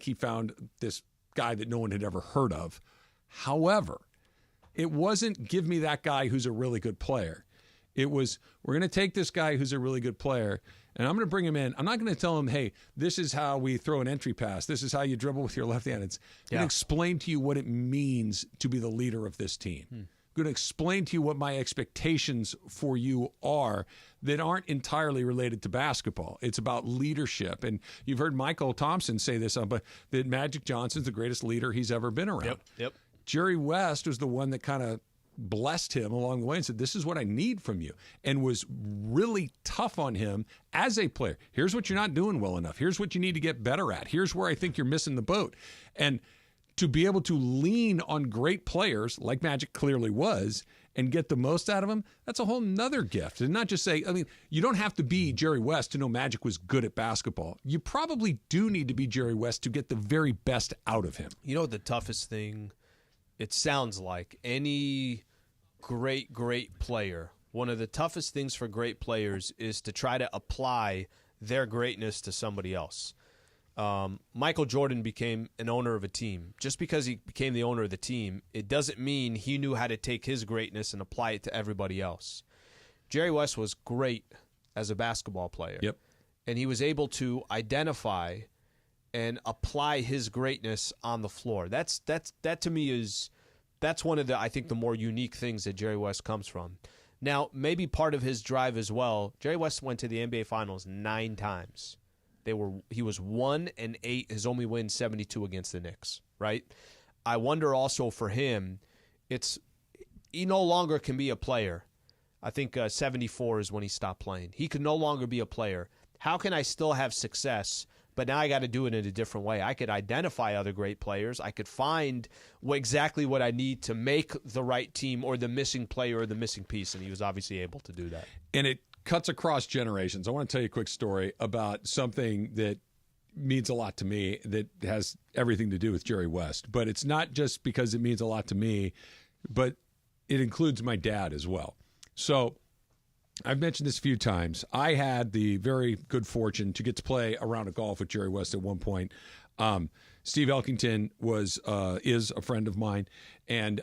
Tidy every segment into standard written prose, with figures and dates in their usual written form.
he found this guy that no one had ever heard of. However, it wasn't give me that guy who's a really good player. It was, we're going to take this guy who's a really good player, and I'm going to bring him in. I'm not going to tell him, hey, this is how we throw an entry pass. This is how you dribble with your left hand. It's going to explain to you what it means to be the leader of this team. I'm going to explain to you what my expectations for you are that aren't entirely related to basketball. It's about leadership. And you've heard Michael Thompson say this, but that Magic Johnson's the greatest leader he's ever been around. Yep. Jerry West was the one that kind of blessed him along the way and said, this is what I need from you, and was really tough on him as a player. Here's what you're not doing well enough. Here's what you need to get better at. Here's where I think you're missing the boat. And to be able to lean on great players like Magic clearly was and get the most out of them, that's a whole nother gift. And not just say, I mean, you don't have to be Jerry West to know Magic was good at basketball. You probably do need to be Jerry West to get the very best out of him. You know, the toughest thing, it sounds like any great player, one of the toughest things for great players is to try to apply their greatness to somebody else. Michael Jordan became an owner of a team. Just because he became the owner of the team, it doesn't mean he knew how to take his greatness and apply it to everybody else. Jerry West was great as a basketball player. Yep. And he was able to identify and apply his greatness on the floor. That to me that's one of the, I think, the more unique things that Jerry West comes from. Now, maybe part of his drive as well, Jerry West went to the NBA Finals 9 times. He was 1-8, his only win 72 against the Knicks, right? I wonder also for him, he no longer can be a player. I think 74 is when he stopped playing. He could no longer be a player. How can I still have success? But now I got to do it in a different way. I could identify other great players. I could find exactly what I need to make the right team or the missing player or the missing piece, and he was obviously able to do that. And it cuts across generations. I want to tell you a quick story about something that means a lot to me that has everything to do with Jerry West. But it's not just because it means a lot to me, but it includes my dad as well. So I've mentioned this a few times. I had the very good fortune to get to play a round of golf with Jerry West at one point. Steve Elkington is a friend of mine, and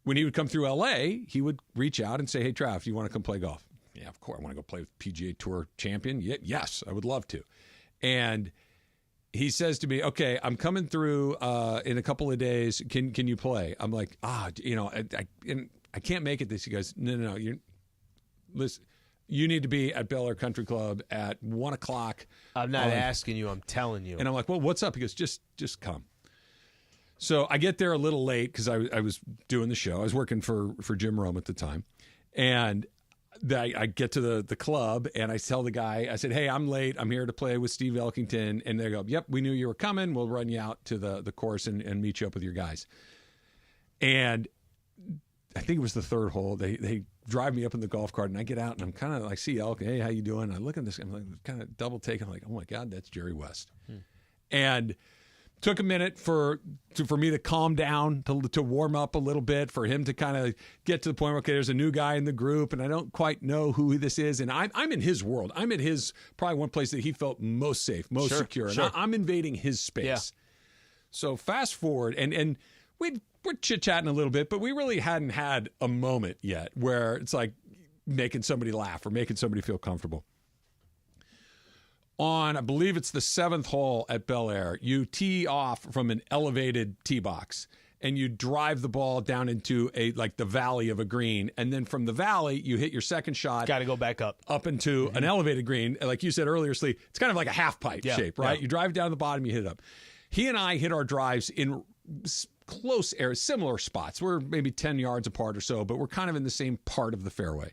when he would come through L.A., he would reach out and say, "Hey, Trav, do you want to come play golf?" Yeah, of course. I want to go play with PGA Tour champion. Yes, I would love to. And he says to me, "Okay, I'm coming through in a couple of days. Can you play?" I'm like, I can't make it this. He goes, No, listen, you need to be at Bel Air Country Club at 1 o'clock. I'm not asking you, I'm telling you. And I'm like, well, what's up? He goes, just come. So I get there a little late because I was doing the show. I was working for Jim Rome at the time. And I get to the club and I tell the guy, I said, "Hey, I'm late. I'm here to play with Steve Elkington." And they go, "Yep, we knew you were coming. We'll run you out to the course and meet you up with your guys." And I think it was the third hole. They drive me up in the golf cart, and I get out, and I'm kind of like, see Elk, hey, how you doing? I look at this, I'm like, kind of double taking, I'm like, oh my God, that's Jerry West. And took a minute for me to calm down, to warm up a little bit, for him to kind of get to the point where, okay, there's a new guy in the group, and I don't quite know who this is, and I'm in his world. I'm at his, probably one place that he felt most safe, most secure, and I'm invading his space. Yeah. So fast forward, and we're chit-chatting a little bit, but we really hadn't had a moment yet where it's like making somebody laugh or making somebody feel comfortable. On, I believe it's the 7th hole at Bel Air, you tee off from an elevated tee box, and you drive the ball down into the valley of a green, and then from the valley, you hit your second shot. Got to go back up into an elevated green. Like you said earlier, Slee, it's kind of like a half pipe shape, right? Yeah. You drive down the bottom, you hit it up. He and I hit our drives in close areas, similar spots. We're maybe 10 yards apart or so, but we're kind of in the same part of the fairway.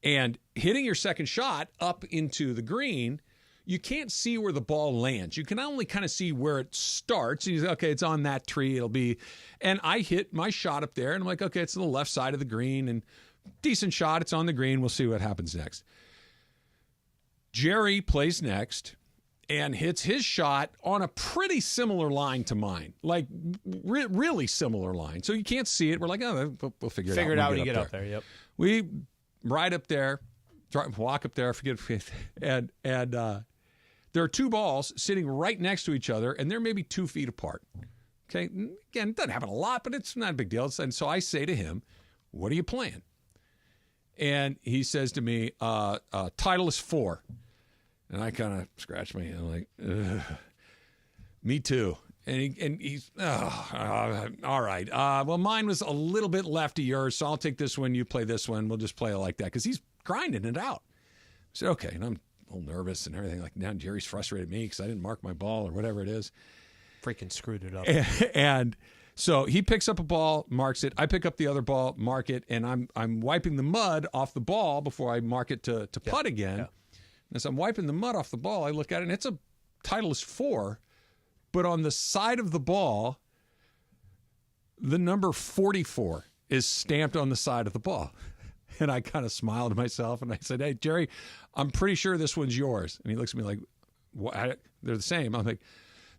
And hitting your second shot up into the green, you can't see where the ball lands. You can only kind of see where it starts. And you say, okay, it's on that tree. It'll be, and I hit my shot up there, and I'm like, okay, it's on the left side of the green, and decent shot. It's on the green. We'll see what happens next. Jerry plays next and hits his shot on a pretty similar line to mine, like really similar line. So you can't see it. We're like, oh, we'll figure it out. Figure it out when you get up there. Yep. We ride up there, walk up there, and There are two balls sitting right next to each other, and they're maybe 2 feet apart. Okay, again, it doesn't happen a lot, but it's not a big deal. And so I say to him, what are you playing? And he says to me, Titleist 4. And I kind of scratch my head. I'm like, ugh, me too. And he's, all right. Well, mine was a little bit left of yours, so I'll take this one. You play this one. We'll just play it like that. Because he's grinding it out. I said, okay. And I'm a little nervous and everything. Like, now Jerry's frustrated at me because I didn't mark my ball or whatever it is. Freaking screwed it up. And so he picks up a ball, marks it. I pick up the other ball, mark it, and I'm wiping the mud off the ball before I mark it to putt again. Yeah. And as I'm wiping the mud off the ball, I look at it, and it's a Titleist 4, but on the side of the ball, the number 44 is stamped on the side of the ball. And I kind of smiled to myself, and I said, hey, Jerry, I'm pretty sure this one's yours. And he looks at me like, what? They're the same. I'm like,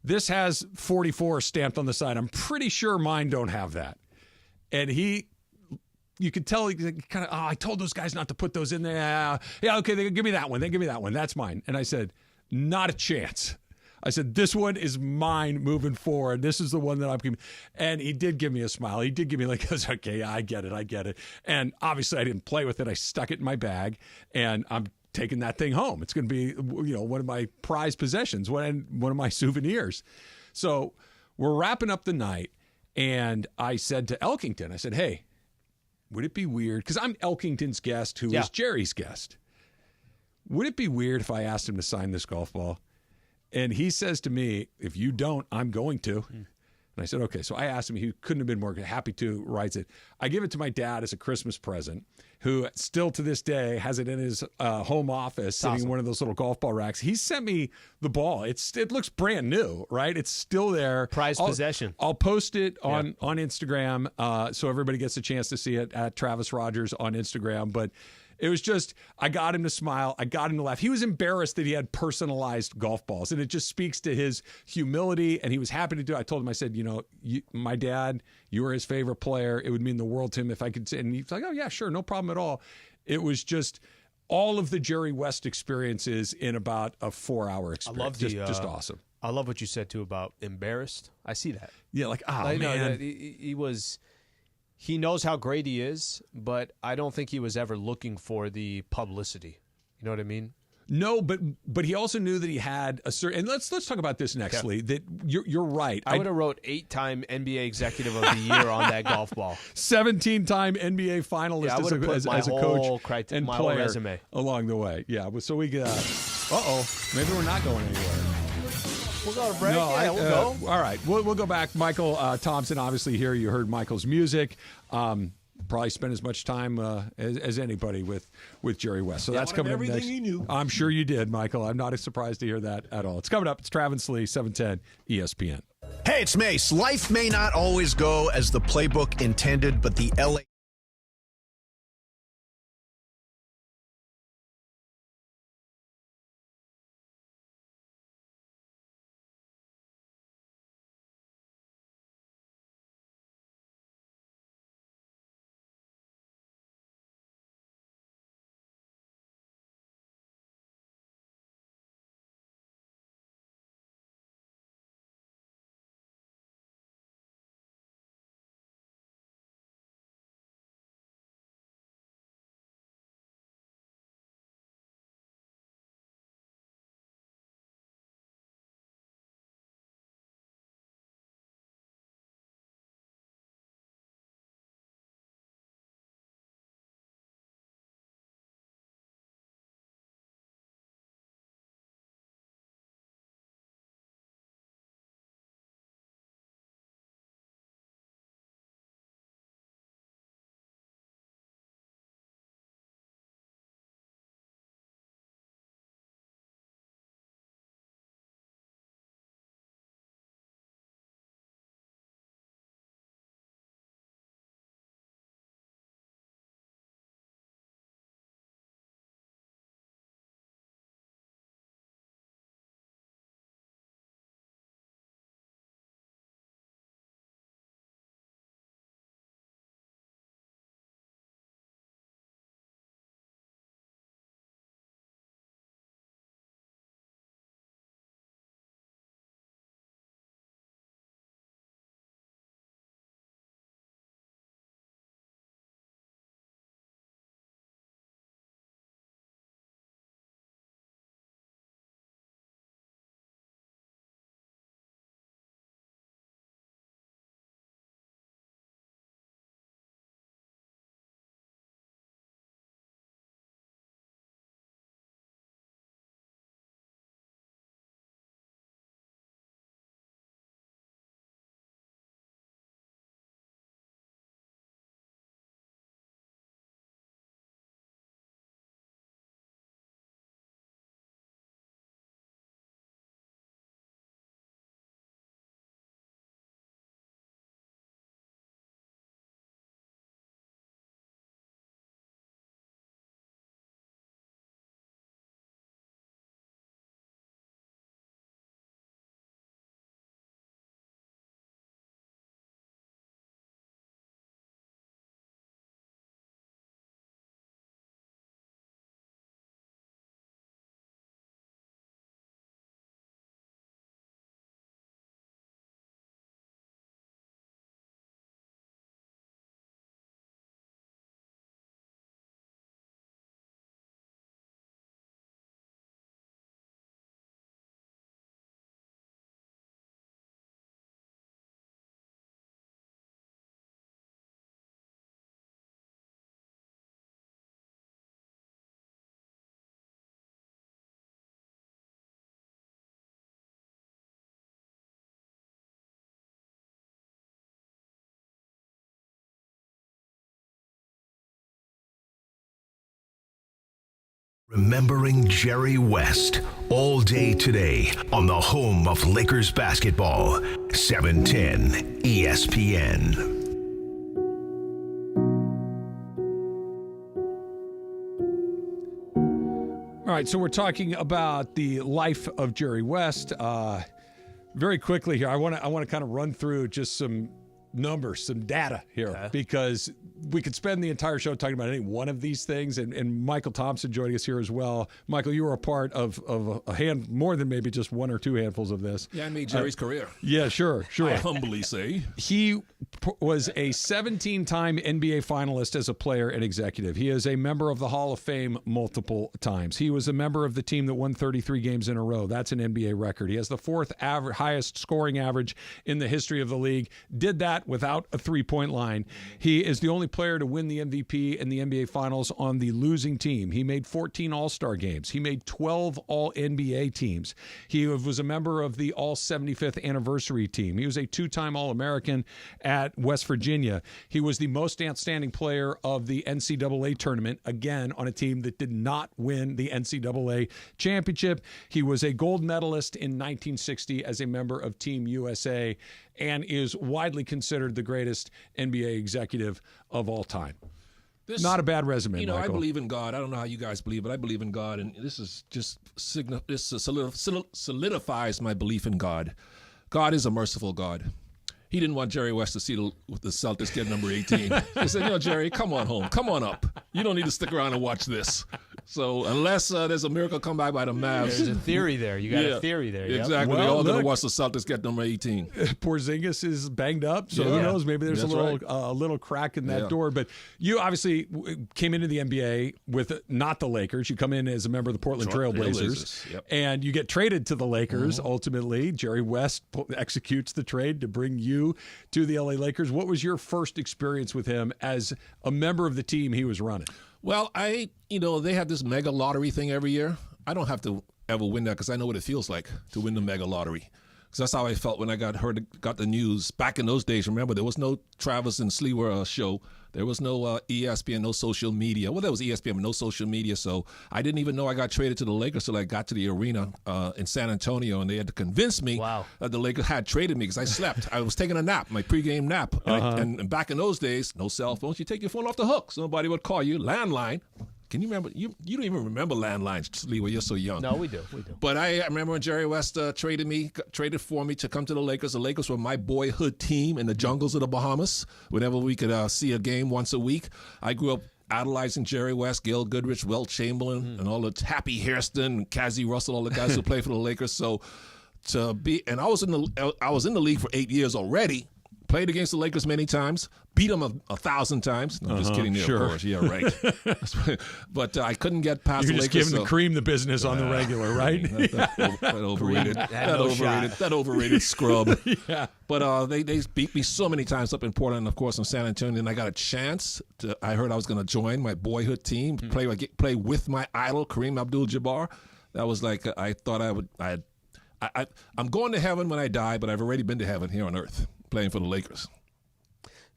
this has 44 stamped on the side. I'm pretty sure mine don't have that. And you could tell he kind of, I told those guys not to put those in there. Yeah, okay, they give me that one. They give me that one. That's mine. And I said, not a chance. I said, this one is mine moving forward. This is the one that I'm giving. And he did give me a smile. He did give me like, okay, yeah, I get it. And obviously I didn't play with it. I stuck it in my bag, and I'm taking that thing home. It's going to be, one of my prized possessions, one of my souvenirs. So we're wrapping up the night, and I said to Elkington, I said, hey, would it be weird? Because I'm Elkington's guest, who is Jerry's guest. Would it be weird if I asked him to sign this golf ball? And he says to me, if you don't, I'm going to. And I said, okay. So I asked him. He couldn't have been more happy to. Writes it. I give it to my dad as a Christmas present, who still to this day has it in his home office, sitting in one of those little golf ball racks. He sent me the ball. It looks brand new, right? It's still there. Prized possession. I'll post it on Instagram so everybody gets a chance to see it at Travis Rogers on Instagram. But it was just, I got him to smile. I got him to laugh. He was embarrassed that he had personalized golf balls, and it just speaks to his humility, and he was happy to do it. I told him, I said, my dad, you were his favorite player. It would mean the world to him if I could. And he's like, oh, yeah, sure, no problem at all. It was just all of the Jerry West experiences in about a 4-hour experience. I love just awesome. I love what you said, too, about embarrassed. I see that. Yeah, man. No, he knows how great he is, but I don't think he was ever looking for the publicity. You know what I mean? No, but he also knew that he had a certain. And let's talk about this next, Lee. That you're right. I would have wrote 8-time NBA Executive of the Year on that golf ball. 17-time NBA finalist as a coach and my player resume along the way. Yeah, so we got. Maybe we're not going anywhere. We'll go to break. We'll go. All right, we'll go back. Michael Thompson, obviously here. You heard Michael's music. Probably spent as much time as anybody with Jerry West. So that's coming up next. Everything you knew. I'm sure you did, Michael. I'm not surprised to hear that at all. It's coming up. It's Travis Lee, 710 ESPN. Hey, it's Mace. Life may not always go as the playbook intended, but the LA Remembering Jerry West all day today on the home of Lakers basketball, 710 ESPN. All right, so we're talking about the life of Jerry West. Very quickly here, I want to kind of run through just some numbers, some data here, because we could spend the entire show talking about any one of these things. And Michael Thompson joining us here as well. Michael, you were a part of a hand, more than maybe just one or two handfuls of this. Yeah, I made Jerry's career. Yeah, sure. I humbly say. He was a 17-time NBA finalist as a player and executive. He is a member of the Hall of Fame multiple times. He was a member of the team that won 33 games in a row. That's an NBA record. He has the fourth highest scoring average in the history of the league. Did that without a three-point line. He is the only player to win the MVP in the NBA Finals on the losing team. He made 14 All-Star games. He made 12 All-NBA teams. He was a member of the All-75th anniversary team. He was a two-time All-American at West Virginia. He was the most outstanding player of the NCAA tournament, again, on a team that did not win the NCAA championship. He was a gold medalist in 1960 as a member of Team USA, and is widely considered the greatest NBA executive of all time. Not a bad resume, You know, Michael. I believe in God. I don't know how you guys believe, but I believe in God, and this is just solidifies my belief in God. God is a merciful God. He didn't want Jerry West to see the Celtics get number 18. He said, Jerry, come on home. Come on up. You don't need to stick around and watch this. So unless there's a miracle come by the Mavs. There's a theory there. You got a theory there. Yep. Exactly. Well, They're all going look. to watch the Celtics get number 18. Porzingis is banged up, so who knows? Maybe there's That's a little crack in that door. But you obviously came into the NBA with not the Lakers. You come in as a member of the Portland Trailblazers, Yep. and you get traded to the Lakers. Ultimately, Jerry West executes the trade to bring you to the LA Lakers. What was your first experience with him as a member of the team he was running? Well, they have this mega lottery thing every year. I don't have to ever win that because I know what it feels like to win the mega lottery. Because that's how I felt when I got the news. Back in those days, remember, there was no Travis and Sliwa show. There was no ESPN, no social media. Well, there was ESPN, but no social media. So I didn't even know I got traded to the Lakers until I got to the arena in San Antonio, and they had to convince me that the Lakers had traded me because I slept. I was taking a nap, my pregame nap. And back in those days, no cell phones. You take your phone off the hook. So nobody would call you. Landline. Can you remember? You don't even remember landlines, Sliwa. You're so young. No, we do. But I remember when Jerry West traded for me to come to the Lakers. The Lakers were my boyhood team in the jungles of the Bahamas. Whenever we could see a game once a week, I grew up idolizing Jerry West, Gail Goodrich, Wilt Chamberlain, and all the Happy Hairston, Cassie Russell, all the guys who played for the Lakers. So I was in the league for 8 years already. Played against the Lakers many times, beat them 1,000 times. No, I'm just kidding there, sure. of course. Yeah, right. But I couldn't get past You're the just Lakers. giving the cream the business on the regular, right? That overrated. That overrated scrub. Yeah. But they beat me so many times up in Portland, and of course in San Antonio. And I got a chance. I heard I was going to join my boyhood team, play with my idol Kareem Abdul-Jabbar. That was like I thought I would. I'm going to heaven when I die, but I've already been to heaven here on earth, playing for the Lakers.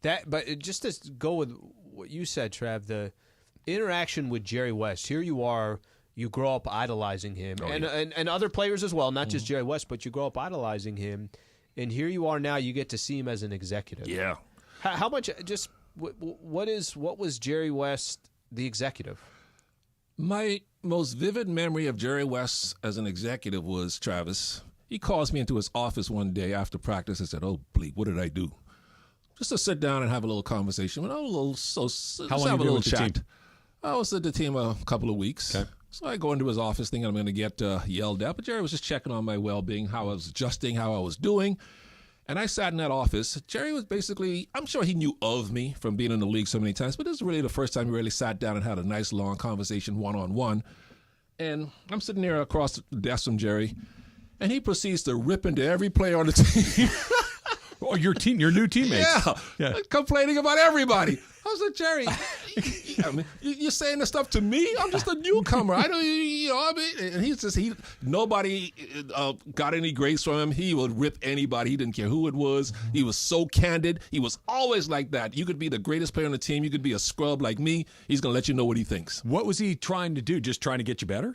But just to go with what you said, Trav, the interaction with Jerry West. Here you are, you grow up idolizing him, and other players as well, not just Jerry West, but you grow up idolizing him, and here you are now. You get to see him as an executive. Yeah. How much? Just what was Jerry West the executive? My most vivid memory of Jerry West as an executive was Travis. He calls me into his office one day after practice and said, "Oh, bleep, what did I do?" Just to sit down and have a little conversation. How long have you been with the team? I was at the team a couple of weeks. Okay. So I go into his office thinking I'm going to get yelled at. But Jerry was just checking on my well-being, how I was adjusting, how I was doing. And I sat in that office. Jerry was basically, I'm sure he knew of me from being in the league so many times, but this is really the first time he really sat down and had a nice long conversation one-on-one. And I'm sitting there across the desk from Jerry, and he proceeds to rip into every player on the team. Oh, your new teammates. Yeah. Complaining about everybody. I was like, Jerry, I mean, you're saying this stuff to me? I'm just a newcomer. I don't, I mean, and nobody got any grace from him. He would rip anybody. He didn't care who it was. He was so candid. He was always like that. You could be the greatest player on the team. You could be a scrub like me. He's going to let you know what he thinks. What was he trying to do? Just trying to get you better?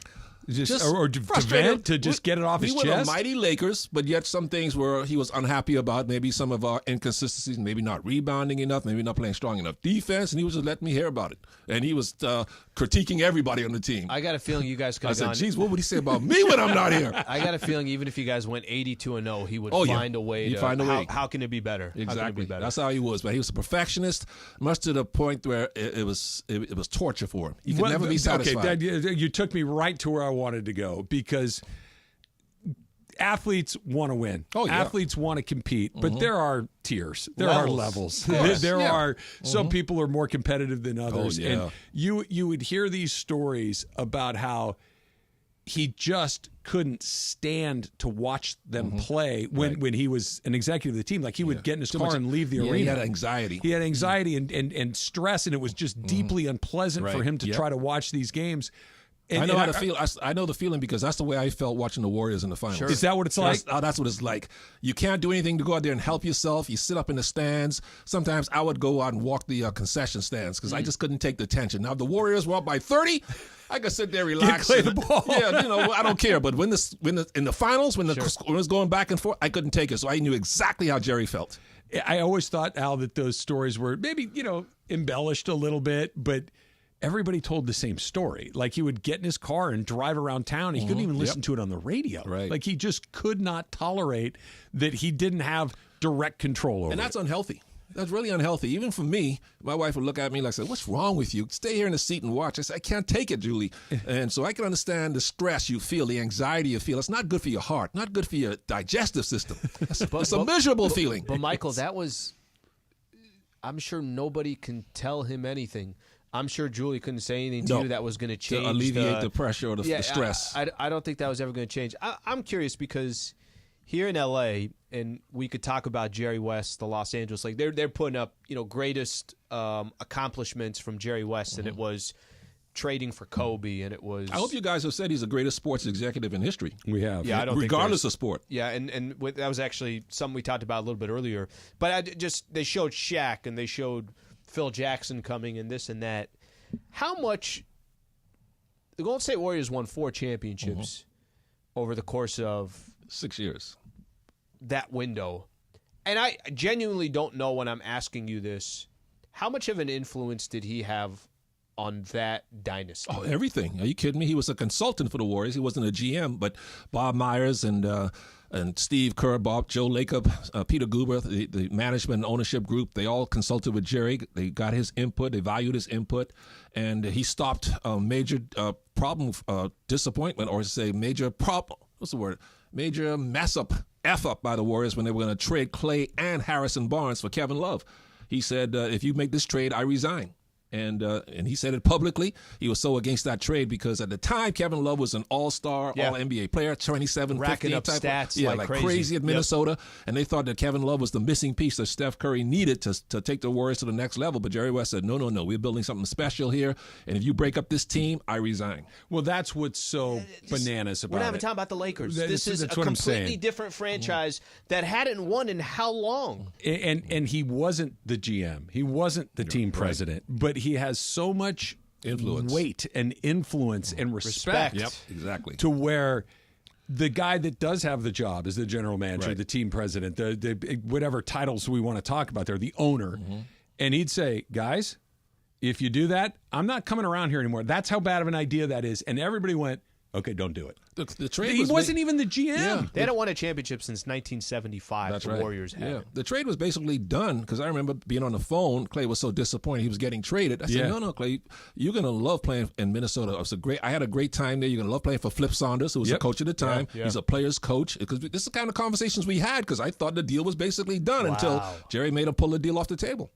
Or to frustrated. vent, to just get it off his chest? We were the mighty Lakers, but yet some things where he was unhappy about, maybe some of our inconsistencies, maybe not rebounding enough, maybe not playing strong enough defense, and he was just letting me hear about it. And he was critiquing everybody on the team. I got a feeling you guys could have gone. I said, geez, what would he say about me when I'm not here? I got a feeling even if you guys went 82-0, he would find a way. He'd find a way. How can it be better? Exactly. That's how he was. But he was a perfectionist, much to the point where it was torture for him. He could never be satisfied. Okay, you took me right to where I wanted to go. Because athletes want to win. Oh, yeah. Athletes want to compete, but there are tiers. There are levels. There are some people are more competitive than others. Oh, yeah. And you would hear these stories about how he just couldn't stand to watch them play when he was an executive of the team. Like he would get in his car and leave the arena. He had anxiety. He had anxiety and stress, and it was just deeply unpleasant for him to try to watch these games. I know how to feel. I know the feeling because that's the way I felt watching the Warriors in the finals. Sure. Is that what it's like? That's what it's like. You can't do anything to go out there and help yourself. You sit up in the stands. Sometimes I would go out and walk the concession stands because I just couldn't take the tension. Now, if the Warriors were up by 30, I could sit there, relax, play the ball. Yeah, I don't care. But when in the finals, when it was going back and forth, I couldn't take it. So I knew exactly how Jerry felt. I always thought, Al, that those stories were maybe embellished a little bit, but everybody told the same story. Like he would get in his car and drive around town. He couldn't even listen to it on the radio. Right. Like he just could not tolerate that he didn't have direct control over it. And that's unhealthy. That's really unhealthy. Even for me, my wife would look at me like, say, what's wrong with you? Stay here in the seat and watch. I said, I can't take it, Julie. And so I can understand the stress you feel, the anxiety you feel. It's not good for your heart, not good for your digestive system. It's a miserable feeling. But Michael, I'm sure nobody can tell him anything. I'm sure Julie couldn't say anything to you that was going to change. To alleviate the pressure or the stress. I don't think that was ever going to change. I'm curious because here in L.A., and we could talk about Jerry West, the Los Angeles Lakers, they're putting up greatest accomplishments from Jerry West, and it was trading for Kobe, and it was. I hope you guys have said he's the greatest sports executive in history. We have, yeah, regardless of sport. Yeah, and that was actually something we talked about a little bit earlier. But they showed Shaq and they showed Phil Jackson coming and this and that. How much the Golden State Warriors won 4 championships over the course of 6 years. That window. And I genuinely don't know when I'm asking you this. How much of an influence did he have on that dynasty? Oh, everything. Are you kidding me? He was a consultant for the Warriors. He wasn't a GM, but Bob Myers and Steve Kerr, Joe Lacob, Peter Guber, the management and ownership group, they all consulted with Jerry. They got his input. They valued his input. And he stopped a major problem, disappointment, or say major problem. What's the word? Major F up by the Warriors when they were going to trade Clay and Harrison Barnes for Kevin Love. He said, if you make this trade, I resign. And he said it publicly. He was so against that trade because at the time, Kevin Love was an all-star, all-NBA player, 27, racking 15 up type stats like crazy at Minnesota. And they thought that Kevin Love was the missing piece that Steph Curry needed to take the Warriors to the next level. But Jerry West said, no, we're building something special here. And if you break up this team, I resign. Well, that's what's so bananas about it. We're not even talking about the Lakers. This is a what I'm saying. completely different franchise that hadn't won in how long? And he wasn't the GM. He wasn't the team president. But he has so much influence, weight and influence and respect. Yep, exactly. To where the guy that does have the job is the general manager, the team president, the whatever titles we want to talk about there, the owner. And he'd say, guys, if you do that, I'm not coming around here anymore. That's how bad of an idea that is. And everybody went, okay, don't do it. The trade he wasn't even the GM. Yeah. They hadn't won a championship since 1975. That's the right. Warriors had. Yeah. The trade was basically done because I remember being on the phone. Clay was so disappointed he was getting traded. I said, no, Clay, you're going to love playing in Minnesota. I had a great time there. You're going to love playing for Flip Saunders, who was the coach at the time. Yeah. He's a player's coach. Because this is the kind of conversations we had because I thought the deal was basically done until Jerry made him pull the deal off the table.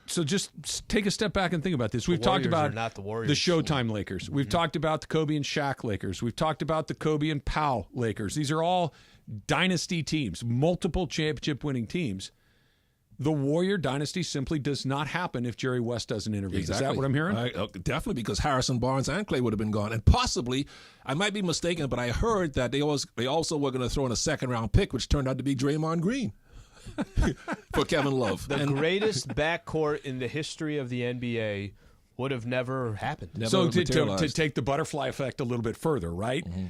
So just take a step back and think about this. We've talked about the Showtime Lakers. We've talked about the Kobe and Shaq Lakers. We've talked about the Kobe and Powell Lakers. These are all dynasty teams, multiple championship winning teams. the Warrior dynasty simply does not happen if Jerry West doesn't intervene. Exactly. Is that what I'm hearing? Definitely, because Harrison Barnes and Clay would have been gone. And possibly, I might be mistaken, but I heard that they also were going to throw in a second-round pick, which turned out to be Draymond Green for Kevin Love. The greatest backcourt in the history of the NBA would have never happened. So to take the butterfly effect a little bit further, right? Mm-hmm.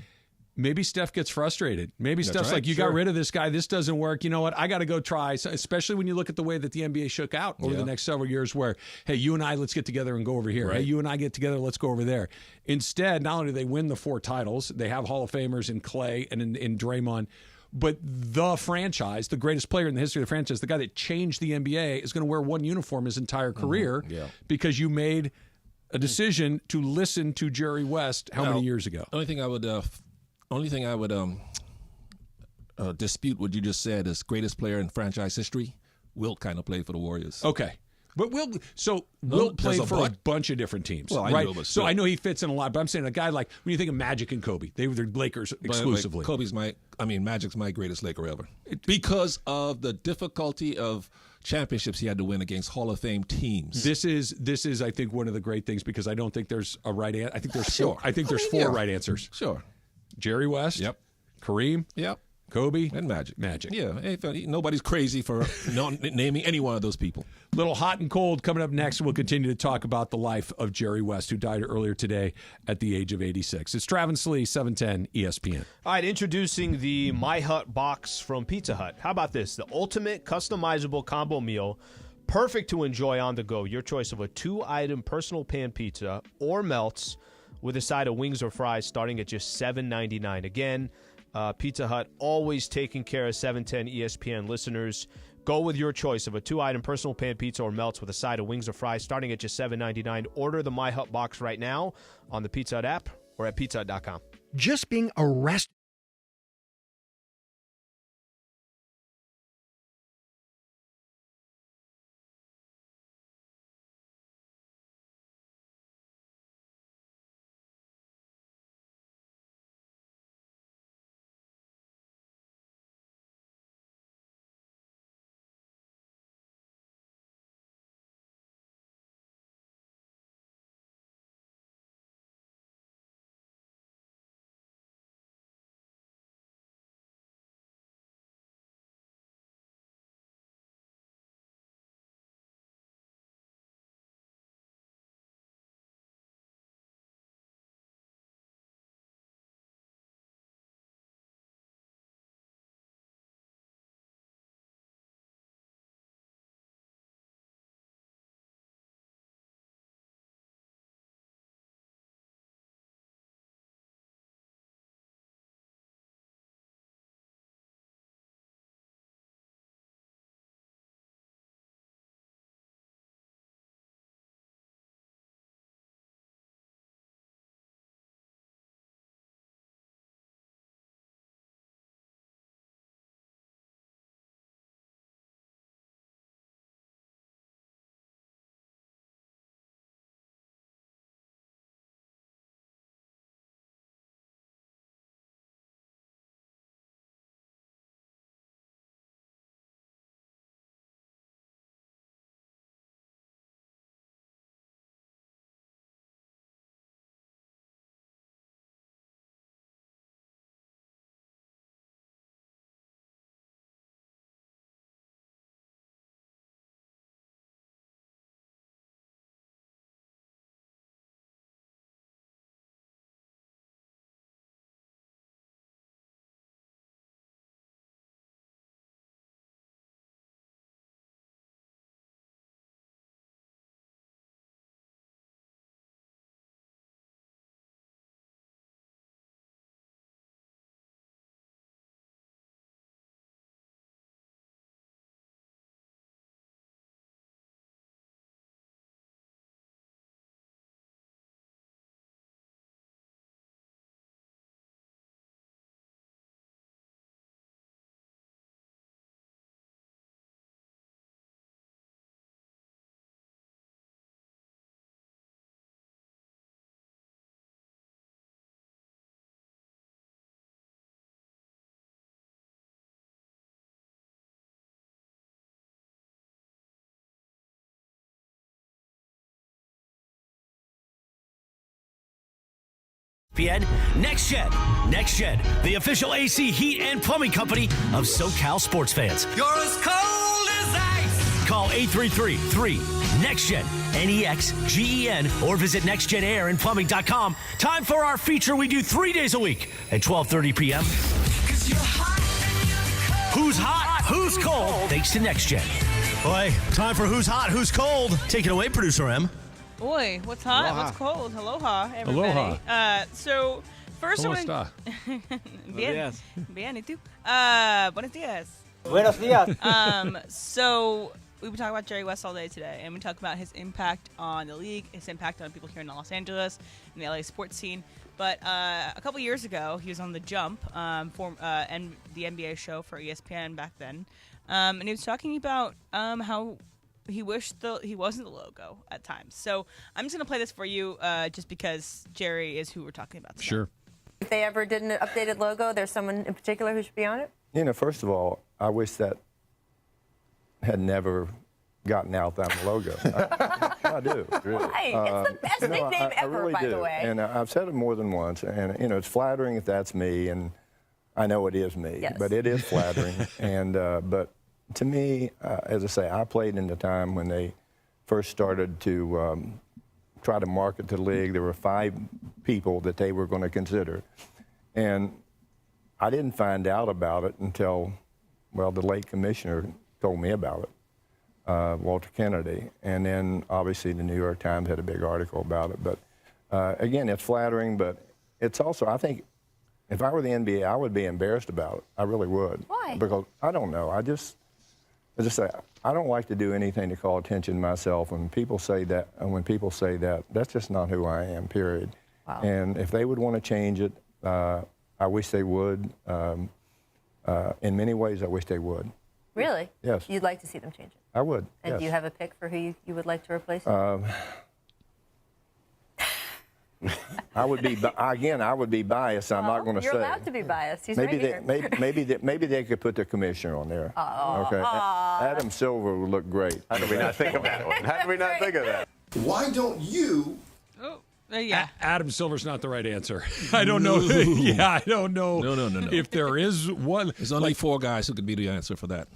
Maybe Steph gets frustrated. Maybe Steph's right, like, you sure. got rid of this guy. This doesn't work. You know what? I got to go try. So, especially when you look at the way that the NBA shook out over the next several years where, hey, you and I, let's get together and go over here. Right. Hey, you and I get together, let's go over there. Instead, not only do they win the 4 titles, they have Hall of Famers in Clay and in Draymond, but the franchise, the greatest player in the history of the franchise, the guy that changed the NBA, is going to wear one uniform his entire career because you made a decision to listen to Jerry West many years ago? Only thing I would dispute what you just said is greatest player in franchise history. Wilt kind of played for the Warriors. Okay. But Wilt played for a bunch of different teams, well, right? I know, but so I know he fits in a lot, but I'm saying a guy like, when you think of Magic and Kobe, they were the Lakers exclusively. Magic's my greatest Laker ever. Because of the difficulty of championships he had to win against Hall of Fame teams. This is I think one of the great things, because I don't think there's a right answer. I think there's Sure. four. I think there's four right answers. Sure. Jerry West. Yep. Kareem. Yep. Kobe. And Magic. Magic. Yeah. Nobody's crazy for naming any one of those people. Little hot and cold coming up next. We'll continue to talk about the life of Jerry West, who died earlier today at the age of 86. It's Travis Lee, 710 ESPN. All right, introducing the My Hut box from Pizza Hut. How about this? The ultimate customizable combo meal, perfect to enjoy on the go. Your choice of a 2-item personal pan pizza or melts with a side of wings or fries starting at just $7.99. Again, Pizza Hut always taking care of 710 ESPN listeners. Go with your choice of a 2-item personal pan pizza or melts with a side of wings or fries starting at just $7.99. Order the My Hut box right now on the Pizza Hut app or at pizzahut.com. Just being arrested ESPN, Next Gen. Next Gen, the official AC, heat, and plumbing company of SoCal sports fans. You're as cold as ice. Call 833-3-NEXT-GEN, NEXGEN, or visit nextgenairandplumbing.com. Time for our feature we do 3 days a week at 12:30 p.m. 'Cause you're hot and you're cold. Who's hot? Who's cold? Thanks to Next Gen. Boy, time for Who's Hot? Who's Cold? Take it away, Producer M. Boy, what's hot? Aloha. What's cold? Aloha, everybody. Aloha. So, first ¿Cómo one. está? Bien. días. Bien, ¿y tú? Buenos dias. Buenos dias. So, we've been talking about Jerry West all day today, and we talked about his impact on the league, his impact on people here in Los Angeles, and the LA sports scene. But a couple years ago, he was on The Jump, and the NBA show for ESPN back then, and he was talking about how he wished he wasn't the logo at times. So I'm just going to play this for you just because Jerry is who we're talking about today. Sure. If they ever did an updated logo, there's someone in particular who should be on it? First of all, I wish that had never gotten out that logo. I do, really. Why? It's the best nickname ever, really by do. the way. And I've said it more than once. And, it's flattering if that's me, and I know it is me. Yes. But it is flattering. And but to me, as I say, I played in the time when they first started to try to market the league. There were 5 people that they were going to consider. And I didn't find out about it until, well, the late commissioner told me about it. Walter Kennedy, and then obviously the New York Times had a big article about it. But again, it's flattering, but it's also, I think, if I were the NBA, I would be embarrassed about it. I really would. Why? Because I don't know. I just say I don't like to do anything to call attention to myself. When people say that, that's just not who I am. Period. Wow. And if they would want to change it, I wish they would. In many ways, I wish they would. Really? Yes. You'd like to see them change it? I would. And yes. do you have a pick for who you would like to replace it? I would be biased. I'm not going to say. You're allowed to be biased. He's maybe right they, here. maybe they could put the commissioner on there. Okay. Adam Silver would look great. How did we not think of that one? How did we not think of that? Why don't you? Yeah. Adam Silver's not the right answer. I don't know. I don't know. No. If there is one. There's only 4 guys who could be the answer for that.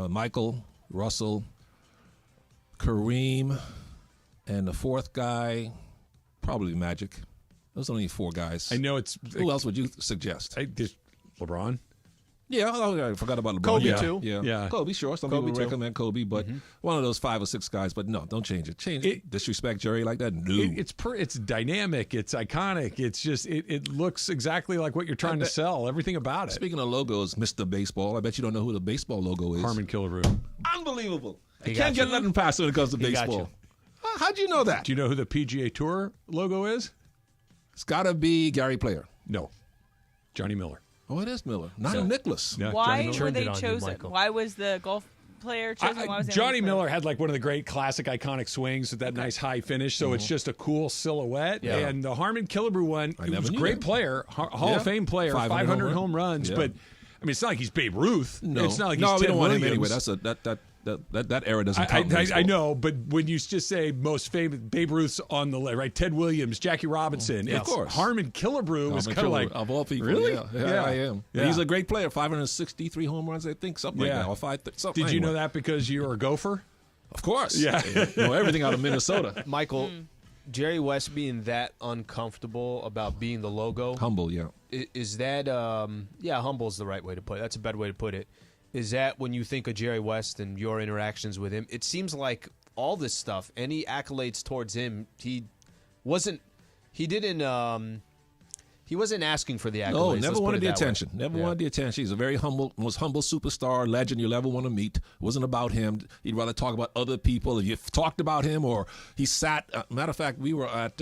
Michael, Russell, Kareem, and the 4th guy, probably Magic. Those are only 4 guys. I know it's. Who else would you suggest? LeBron? Yeah, I forgot about LeBron. Kobe, too. Yeah. Kobe, sure. Some people recommend Kobe, but one of those 5 or 6 guys. But no, don't change it. Disrespect Jerry like that? No. It's dynamic. It's iconic. It's just, it looks exactly like what you're trying to sell. Everything about it. Speaking of logos, Mr. Baseball, I bet you don't know who the baseball logo is. Harmon Killebrew. Unbelievable. I can't get nothing past when it comes to baseball. How'd you know that? Do you know who the PGA Tour logo is? It's got to be Gary Player. No. Johnny Miller. Oh, it is Miller. Not Nicholas. Yeah, Why were Turned they it on you, chosen? Michael. Why was the golf player chosen? Why was the Johnny NBA player? Miller had like one of the great classic iconic swings with that nice high finish, so it's just a cool silhouette. Yeah. And the Harmon Killebrew one, he was a knew great that. player, Hall of Fame player, 500 home runs. Yeah. But I mean, it's not like he's Babe Ruth. No, it's not like he's we Ted don't want him Williams. anyway. That era doesn't count. I know, but when you just say most famous, Babe Ruth's on the list, right? Ted Williams, Jackie Robinson, of course. Harmon Killebrew was kind of like of all people. Really? Yeah, I am. Yeah. He's a great player. 563 home runs, I think, something like that. Or something. Did you know anyway. that because you were a Gopher? Of course. Yeah. Know everything out of Minnesota. Michael, Jerry West being that uncomfortable about being the logo. Humble, yeah. Is that, humble is the right way to put it. That's a better way to put it. Is that when you think of Jerry West and your interactions with him, it seems like all this stuff, any accolades towards him, he wasn't asking for the accolades. No, never Let's wanted put the it that way. attention. Never wanted the attention. He's a very most humble superstar, legend you'll ever want to meet. It wasn't about him. He'd rather talk about other people. If you talked about him or he sat. Matter of fact, we were at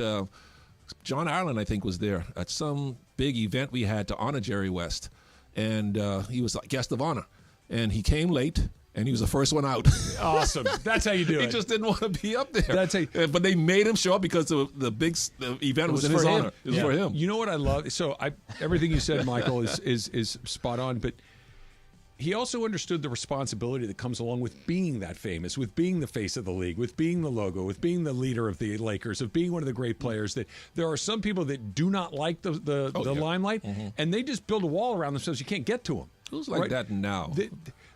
John Ireland, I think, was there at some big event we had to honor Jerry West. And he was a guest of honor. And he came late. And he was the first one out. Awesome. That's how you do it. He just didn't want to be up there. That's how but they made him show up because the event was in his honor. It was for him. You know what I love? So everything you said, Michael, is spot on. But he also understood the responsibility that comes along with being that famous, with being the face of the league, with being the logo, with being the leader of the Lakers, of being one of the great players. That there are some people that do not like the limelight, and they just build a wall around themselves. You can't get to them. Who's like that now?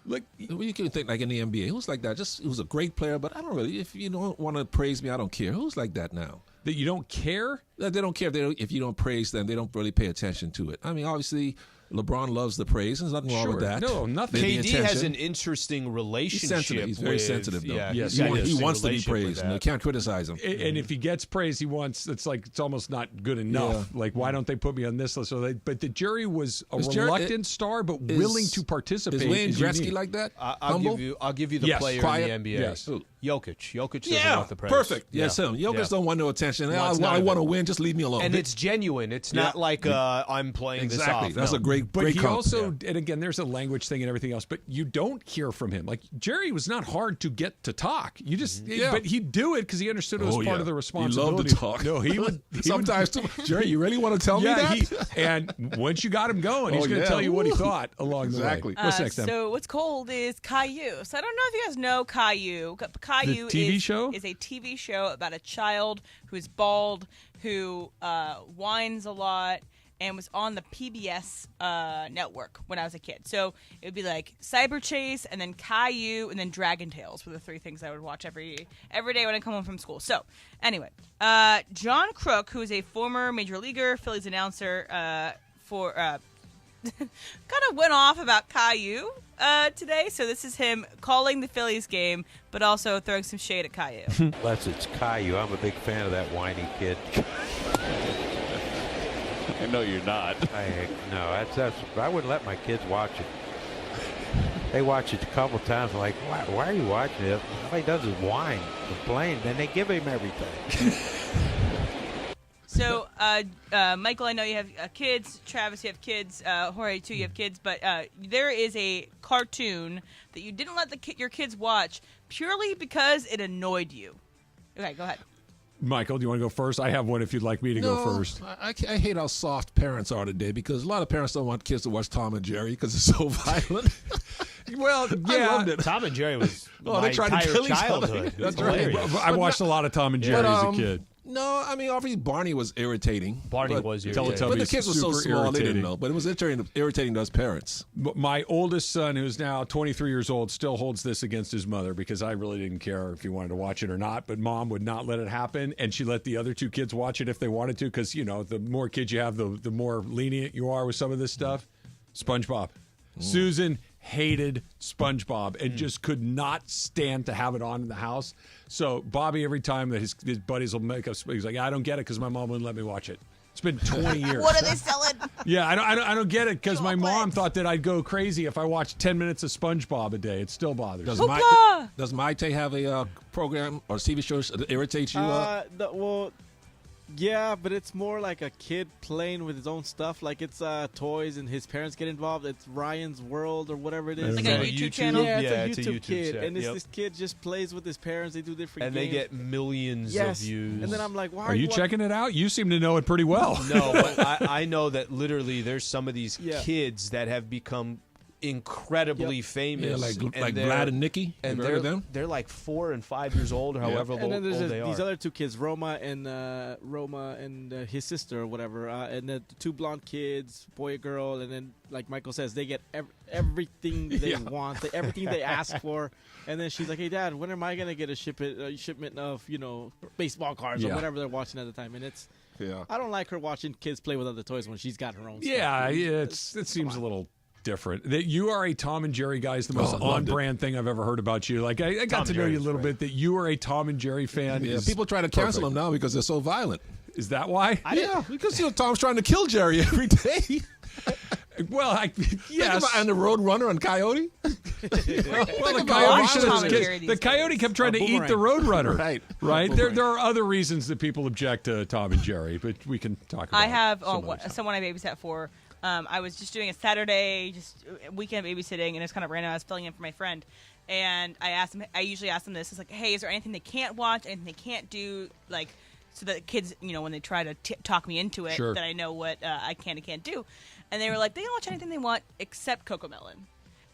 Look, you can think like in the NBA. Who's like that? Just who's a great player, but I don't really. If you don't want to praise me, I don't care. Who's like that now? That you don't care? They don't care if you don't praise them. They don't really pay attention to it. I mean, obviously, LeBron loves the praise. There's nothing wrong with that. No, nothing. KD has an interesting relationship. He's very sensitive, though. Yeah, yes, he wants to be praised, and they can't criticize him. And if he gets praise, he wants. It's almost not good enough. Like, why don't they put me on this list? But the Jerry was a reluctant star, but willing to participate. Is Wayne Gretzky like that? I'll give you the player quiet. in the NBA. Yes. Jokic doesn't want the praise. Perfect. Yes, him. Jokic don't want no attention. I want to win. Just leave me alone. And it's genuine. It's not like I'm playing this off. That's a great But he comp. also, and again, there's a language thing and everything else, but you don't hear from him. Like, Jerry was not hard to get to talk. You just, but he'd do it because he understood it was part of the responsibility. He loved to talk. No, he would. Sometimes, Jerry, you really want to tell me that? And once you got him going, he's going to tell you what he thought along the way. What's next, Em? So what's cold is Caillou. So I don't know if you guys know Caillou. Caillou The TV show? is a TV show about a child who's bald, who whines a lot, and was on the PBS network when I was a kid. So it would be like Cyber Chase, and then Caillou, and then Dragon Tales were the three things I would watch every day when I come home from school. So anyway, John Crook, who is a former major leaguer, Phillies announcer, kind of went off about Caillou today. So this is him calling the Phillies game, but also throwing some shade at Caillou. Unless it's Caillou. I'm a big fan of that whiny kid. I know you're not. No, that's. I wouldn't let my kids watch it. They watch it a couple times. I'm like, why are you watching it? All he does is whine, complain, then they give him everything. So, Michael, I know you have kids. Travis, you have kids. Jorge, too, you have kids. But there is a cartoon that you didn't let your kids watch purely because it annoyed you. Okay, go ahead. Michael, do you want to go first? I have one if you'd like me to go first. I hate how soft parents are today because a lot of parents don't want kids to watch Tom and Jerry because it's so violent. Well, yeah. I loved it. Tom and Jerry was they my tried to entire kill each childhood. other. That's right. I watched a lot of Tom and Jerry as a kid. No, I mean, obviously Barney was irritating. Barney was irritating. But the kids were so small, irritating. they didn't know. But it was irritating to us parents. My oldest son, who's now 23 years old, still holds this against his mother because I really didn't care if he wanted to watch it or not. But Mom would not let it happen, and she let the other two kids watch it if they wanted to because, you know, the more kids you have, the more lenient you are with some of this stuff. SpongeBob. Susan hated SpongeBob and just could not stand to have it on in the house. So Bobby, every time that his buddies will make us, he's like, I don't get it because my mom wouldn't let me watch it. It's been 20 years. What are they selling? Yeah, I don't get it because my mom thought that I'd go crazy if I watched 10 minutes of SpongeBob a day. It still bothers me. Does Maite have a program or TV show that irritates you? Well, yeah, but it's more like a kid playing with his own stuff. Like it's toys and his parents get involved. It's Ryan's World or whatever it is. Like a YouTube channel? Yeah, it's a YouTube kid. set. And this kid just plays with his parents. They do different And games. they get millions of views. And then I'm like, why are you checking it out? You seem to know it pretty well. No, but I know that literally there's some of these kids that have become incredibly famous. Yeah, like Vlad and Nikki. And they're like 4 and 5 years old or however old and then there's they are. these other two kids, Roma and his sister or whatever, and the two blonde kids, boy and girl, and then like Michael says, they get everything they want, everything they ask for, and then she's like, "Hey, Dad, when am I gonna get a shipment of baseball cards or whatever they're watching at the time?" And it's I don't like her watching kids play with other toys when she's got her own. Yeah, stuff. it seems a little different. That you are a Tom and Jerry guy is the most on-brand thing I've ever heard about you. Like I got to know you a little bit. That you are a Tom and Jerry fan. Yeah, people try to cancel them now because they're so violent. Is that why? Because Tom's trying to kill Jerry every day. Well, yes. And the Road Runner and Coyote. The Coyote kept trying to eat the Road Runner. Right. There are other reasons that people object to Tom and Jerry, but we can talk about. I have someone I babysat for. I was just doing a Saturday, weekend babysitting, and it's kind of random. I was filling in for my friend, and I usually ask them this. It's like, hey, is there anything they can't watch, anything they can't do, like, so that kids, when they try to talk me into it, that I know what I can and can't do. And they were like, they can watch anything they want except Cocomelon.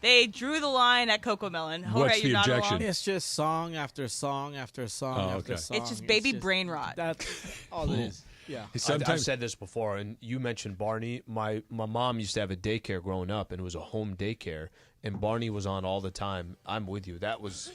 They drew the line at Coco Melon. What's the you're not objection? alone. It's just song after song after song after song. It's just baby brain rot. That's all it is. Yeah. I've said this before, and you mentioned Barney. My mom used to have a daycare growing up, and it was a home daycare, and Barney was on all the time. I'm with you. That was,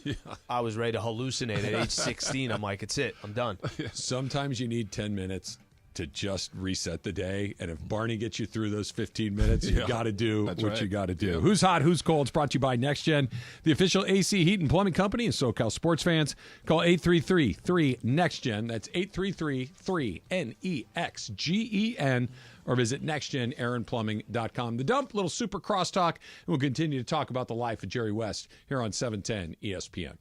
I was ready to hallucinate at age 16. I'm like, it's it. I'm done. Sometimes you need 10 minutes to just reset the day, and if Barney gets you through those 15 minutes, you got to do what you got to do. Who's Hot, Who's Cold? It's brought to you by Next Gen, the official AC Heat and Plumbing Company and SoCal sports fans. Call 833-3-NEXT-GEN. That's 833-3-NEXGEN, or visit nextgenaaronplumbing.com. The Dump, little super crosstalk, and we'll continue to talk about the life of Jerry West here on 710 ESPN.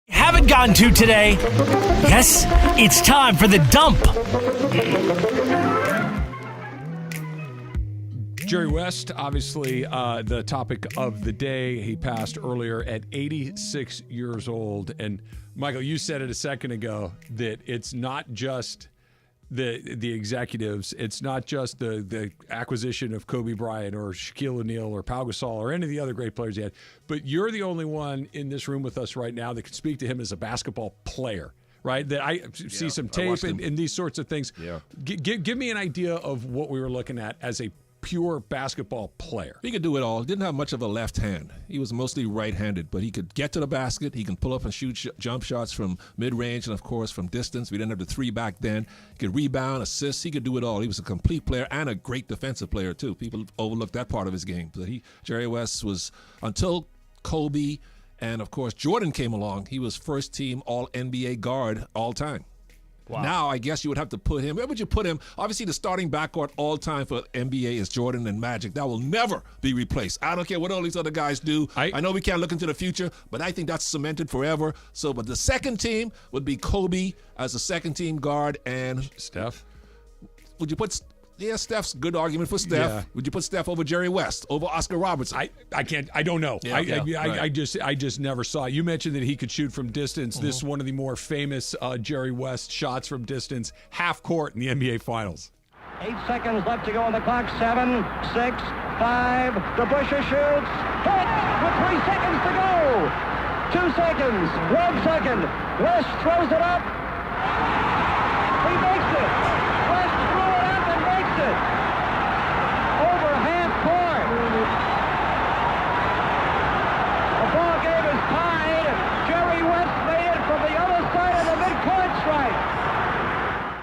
Haven't gotten to today. Yes, it's time for the dump. Jerry West, obviously the topic of the day. He passed earlier at 86 years old. And Michael, you said it a second ago that it's not just the executives. It's not just the acquisition of Kobe Bryant or Shaquille O'Neal or Pau Gasol or any of the other great players he had. But you're the only one in this room with us right now that can speak to him as a basketball player, right? That I see some tape and these sorts of things. Yeah. Give me an idea of what we were looking at as a pure basketball player. He could do it all. Didn't have much of a left hand. He was mostly right-handed, but he could get to the basket. He can pull up and shoot jump shots from mid-range and, of course, from distance. We didn't have the three back then. He could rebound, assist. He could do it all. He was a complete player and a great defensive player, too. People overlook that part of his game. But Jerry West was, until Kobe and, of course, Jordan came along, he was first-team All-NBA guard all time. Wow. Now, I guess you would have to put him. Where would you put him? Obviously, the starting backcourt all time for NBA is Jordan and Magic. That will never be replaced. I don't care what all these other guys do. I know we can't look into the future, but I think that's cemented forever. So, but the second team would be Kobe as the second team guard and Steph. Would you put? Yeah, Steph's good argument for Steph. Yeah. Would you put Steph over Jerry West, over Oscar Robertson? I can't. I don't know. Yeah, I just never saw it. You mentioned that he could shoot from distance. This is one of the more famous Jerry West shots from distance, half court in the NBA Finals. 8 seconds left to go on the clock. 7, 6, 5. DeBusschere shoots. Hit with 3 seconds to go. 2 seconds. 1 second. West throws it up. He makes it. West threw it up and makes it. Over half court. The ball game is tied. Jerry West made it from the other side of the midcourt stripe.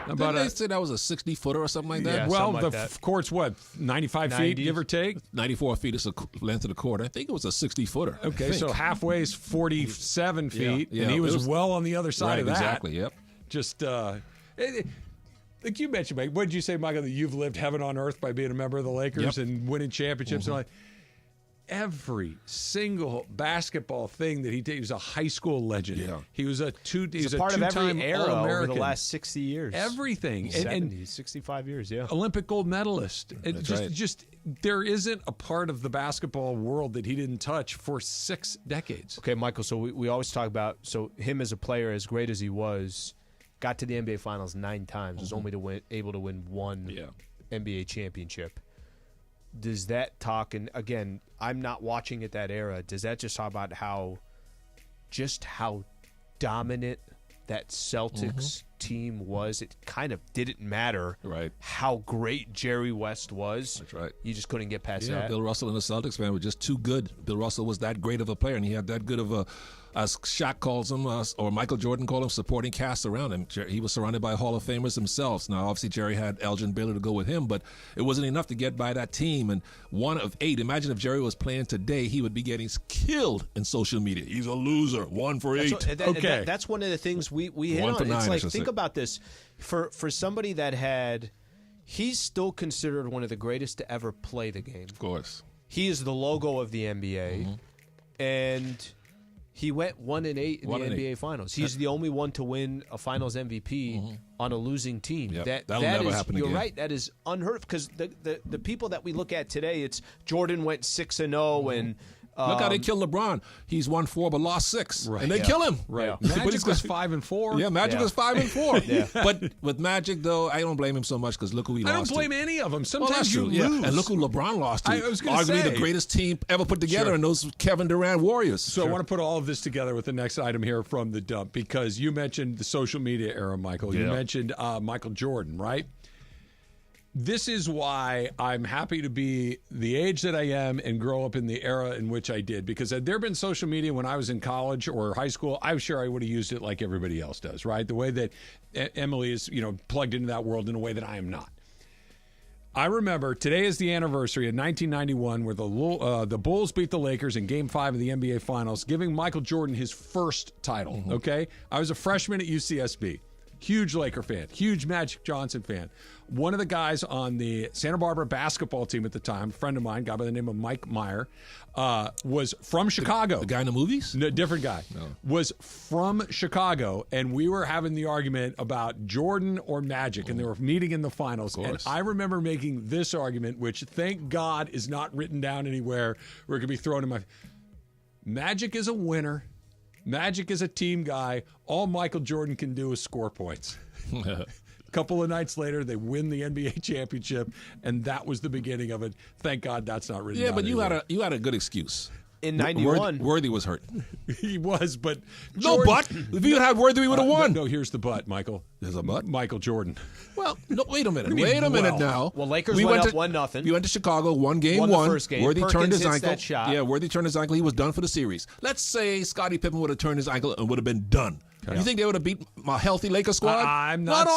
Didn't they say that was a 60-footer or something like that? Yeah, well, the court's what, 95 feet, give or take? 94 feet is the length of the court. I think it was a 60-footer. Okay, so halfway is 47 feet, Yeah, and he it was was well on the other side of that. Exactly, yep. Just, like you mentioned, Mike, what did you say, Michael, that you've lived heaven on earth by being a member of the Lakers and winning championships and all that? Every single basketball thing that he did, he was a high school legend. Yeah. He was a part of two-time every era over All-American. the last 60 years. Everything. 70, 65 years, yeah. Olympic gold medalist. That's right. Just there isn't a part of the basketball world that he didn't touch for 6 decades. Okay, Michael, so we always talk about, so him as a player, as great as he was, got to the NBA Finals 9 times, was only able to win one NBA championship. Does that talk, and again, I'm not watching at that era, does that just talk about how dominant that Celtics team was? It kind of didn't matter how great Jerry West was. That's right. You just couldn't get past Yeah, that. Bill Russell and the Celtics, man, were just too good. Bill Russell was that great of a player, and he had that good of a, as Shaq calls him, or Michael Jordan called him, supporting cast around him. He was surrounded by Hall of Famers themselves. Now, obviously, Jerry had Elgin Baylor to go with him, but it wasn't enough to get by that team. And 1 of 8. Imagine if Jerry was playing today, he would be getting killed in social media. He's a loser. 1 for 8. That's one of the things we hit 1 on. for 9, it's like, I should think say. about this. For somebody that had, he's still considered one of the greatest to ever play the game. Of course. He is the logo of the NBA, and he went 1-8 in the NBA Finals. He's the only one to win a Finals MVP on a losing team. Yep. That'll never happen you're again. right. That is unheard of, because the people that we look at today, it's Jordan went 6-0 and. Look how they killed LeBron. He's won 4 but lost 6, Right. and they kill him. Right. But Magic he's was good. 5-4. Yeah, Magic Yeah. was 5-4. Yeah. But with Magic, though, I don't blame him so much because look who he I lost don't blame to. any of them. Well, Sometimes that's you true. lose. Yeah. And look who LeBron lost to. I was gonna Arguably say. the greatest team ever put together, Sure. and those Kevin Durant Warriors. So I want to put all of this together with the next item here from the dump, because you mentioned the social media era, Michael. You Yeah. mentioned Michael Jordan, right? This is why I'm happy to be the age that I am and grow up in the era in which I did. Because had there been social media when I was in college or high school, I'm sure I would have used it like everybody else does, right? The way that Emily is, plugged into that world in a way that I am not. I remember today is the anniversary of 1991 where the Bulls beat the Lakers in Game 5 of the NBA Finals, giving Michael Jordan his first title, okay? I was a freshman at UCSB. Huge Laker fan, huge Magic Johnson fan. One of the guys on the Santa Barbara basketball team at the time, a friend of mine, a guy by the name of Mike Meyer, was from Chicago. The guy in the movies? No, different guy. No. Was from Chicago, and we were having the argument about Jordan or Magic, and they were meeting in the finals. And I remember making this argument, which thank God is not written down anywhere where it could be thrown in my... Magic is a winner. Magic is a team guy. All Michael Jordan can do is score points. A couple of nights later, they win the NBA championship, and that was the beginning of it. Thank God that's not written Yeah, down but anywhere. you had a good excuse. In 91. Worthy was hurt. He was, but... No, but if you had Worthy, we would have won. No, here's the but, Michael. There's a but? Michael Jordan. Well, no, wait a minute. What do you mean, Wait a minute well? now. Well, Lakers went up 1-0. We went to Chicago, won game Won one. the first game. Worthy Perkins turned his hits ankle. that shot. Yeah, Worthy turned his ankle. He was done for the series. Let's say Scottie Pippen would have turned his ankle and would have been done. You think they would have beat my healthy Lakers squad? I'm not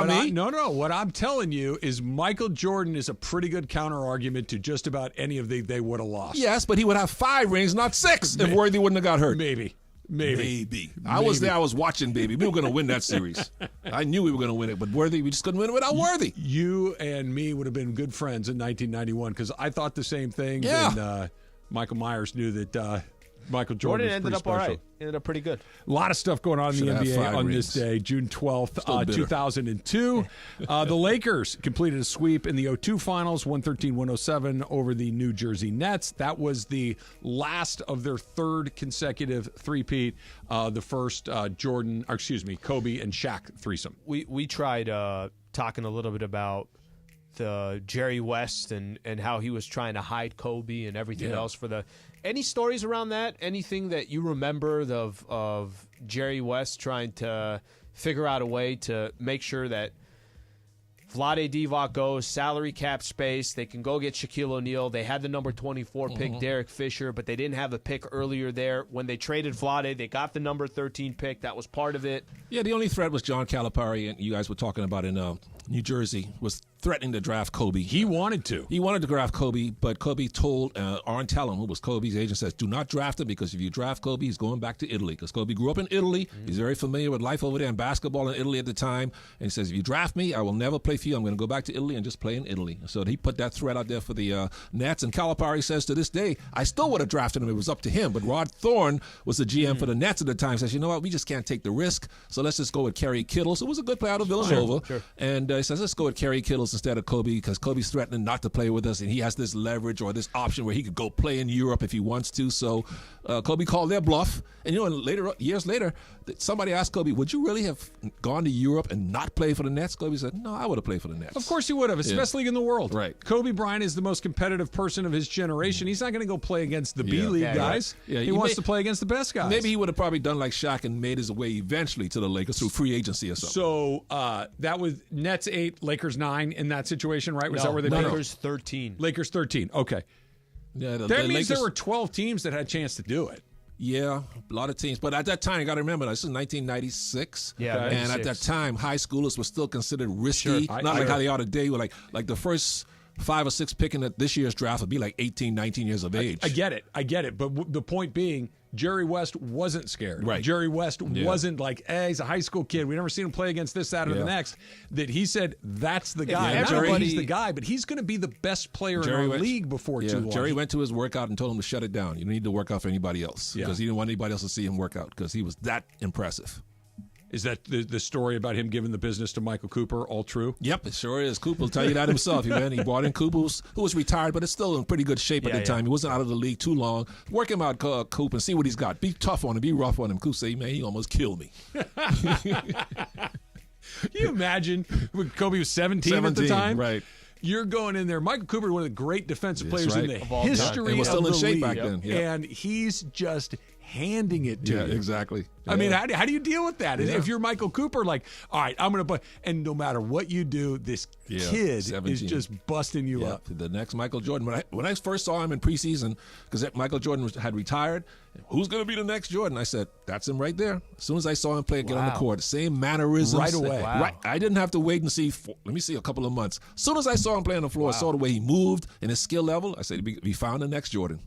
saying. me. No. What I'm telling you is Michael Jordan is a pretty good counter argument to just about any of they would have lost. Yes, but he would have 5 rings, not 6, if Worthy wouldn't have got hurt. Maybe. Maybe. I was there. I was watching, baby. We were going to win that series. I knew we were going to win it, but Worthy, we just couldn't win it without Worthy. You and me would have been good friends in 1991 because I thought the same thing. Yeah. And Michael Myers knew that Michael Jordan was ended pretty up special. all right. Ended up pretty good. A lot of stuff going on in the NBA on this day, June 12th, 2002. The Lakers completed a sweep in the 0-2 finals, 113-107 over the New Jersey Nets. That was the last of their third consecutive three-peat, the first Kobe and Shaq threesome. We tried talking a little bit about the Jerry West and how he was trying to hide Kobe and everything else for the. Any stories around that? Anything that you remember of Jerry West trying to figure out a way to make sure that Vlade Divac goes, salary cap space, they can go get Shaquille O'Neal. They had the number 24 pick, Derek Fisher, but they didn't have a pick earlier there. When they traded Vlade, they got the number 13 pick. That was part of it. Yeah, the only threat was John Calipari, and you guys were talking about in New Jersey, was threatening to draft Kobe. He wanted to. He wanted to draft Kobe, but Kobe told Arn Tellem, who was Kobe's agent, says, do not draft him because if you draft Kobe, he's going back to Italy. Because Kobe grew up in Italy. He's very familiar with life over there and basketball in Italy at the time. And he says, if you draft me, I will never play for you. I'm going to go back to Italy and just play in Italy. So he put that threat out there for the Nets. And Calipari says to this day, I still would have drafted him. It was up to him. But Rod Thorne was the GM for the Nets at the time. Says, you know what? We just can't take the risk. So let's just go with Kerry Kittles. So it was a good play out of Villanova. Sure. And he says, let's go with Kerry Kittles instead of Kobe because Kobe's threatening not to play with us, and he has this leverage or this option where he could go play in Europe if he wants to. So Kobe called their bluff. And, years later, somebody asked Kobe, would you really have gone to Europe and not play for the Nets? Kobe said, no, I would have played for the Nets. Of course he would have. It's the best league in the world. Right. Kobe Bryant is the most competitive person of his generation. He's not going to go play against the B League guys. Yeah, he wants to play against the best guys. Maybe he would have probably done like Shaq and made his way eventually to the Lakers through free agency or something. So that was Nets 8, Lakers 9 in that situation, right? Was that where they played? Lakers 13. Lakers 13. Okay. Yeah, That means there were 12 teams that had a chance to do it. Yeah, a lot of teams. But at that time, you got to remember, this is 1996. Yeah, and at that time, high schoolers were still considered risky. Not like how they are today. Were like the first 5 or 6 picking at this year's draft would be like 18, 19 years of age. I get it. But the point being, Jerry West wasn't scared. Right. Jerry West wasn't like, hey, he's a high school kid. We never seen him play against this, that, or the next. That he said, that's the guy. Everybody's the guy, but he's going to be the best player in our league before too long. Jerry went to his workout and told him to shut it down. You don't need to work out for anybody else because he didn't want anybody else to see him work out because he was that impressive. Is that the story about him giving the business to Michael Cooper all true? Yep, it sure is. Cooper will tell you that himself. He brought in Cooper, who was retired, but is still in pretty good shape at the time. He wasn't out of the league too long. Work him out, Coop, and see what he's got. Be tough on him. Be rough on him. Coop say, man, he almost killed me. Can you imagine when Kobe was 17 at the time? Right. You're going in there. Michael Cooper, one of the great defensive players in the history and was still of in the shape league. back then. Yep. And he's just handing it to you. Exactly. I mean, how do you deal with that? If you're Michael Cooper, like, all right, I'm going to play. And no matter what you do, this kid 17. is just busting you up. The next Michael Jordan. When I first saw him in preseason, because Michael Jordan had retired, who's going to be the next Jordan? I said, that's him right there. As soon as I saw him get on the court, same mannerisms. Right away. Right. I didn't have to wait and see, let me see, a couple of months. As soon as I saw him play on the floor, I saw the way he moved and his skill level, I said, we found the next Jordan.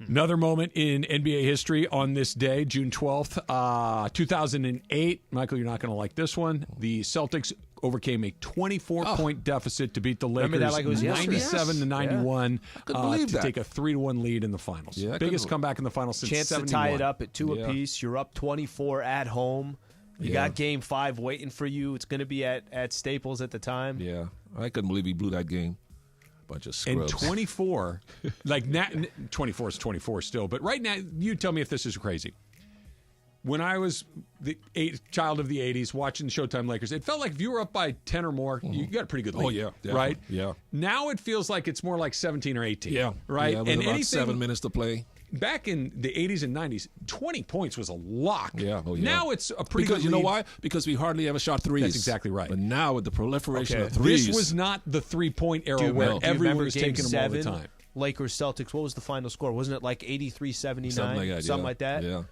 Another moment in NBA history on this day, June 12th, 2008. Michael, you're not going to like this one. The Celtics overcame a 24-point deficit to beat the Lakers, Remember that like it was 97-91, to take a 3-1 lead in the finals. Yeah, Biggest comeback in the finals since Chance 71. to tie it up at 2 apiece. You're up 24 at home. You got Game 5 waiting for you. It's going to be at Staples at the time. Yeah, I couldn't believe he blew that game. Bunch of scrubs. And 24, like 24 is 24 still, but right now, you tell me if this is crazy. When I was the child of the 80s watching Showtime Lakers, it felt like if you were up by 10 or more, you got a pretty good lead. Oh, yeah. Definitely. Right? Yeah. Now it feels like it's more like 17 or 18. Yeah. Right? Yeah, with about 7 minutes to play. Back in the 80s and 90s, 20 points was a lock. Yeah. Oh, yeah. Now it's a pretty good lead. You know why? Because we hardly ever shot threes. That's exactly right. But now with the proliferation of threes. This was not the three-point era where everyone was taking them all the time. Lakers Celtics, what was the final score? Wasn't it like 83-79? Something like that. Something like that? Yeah.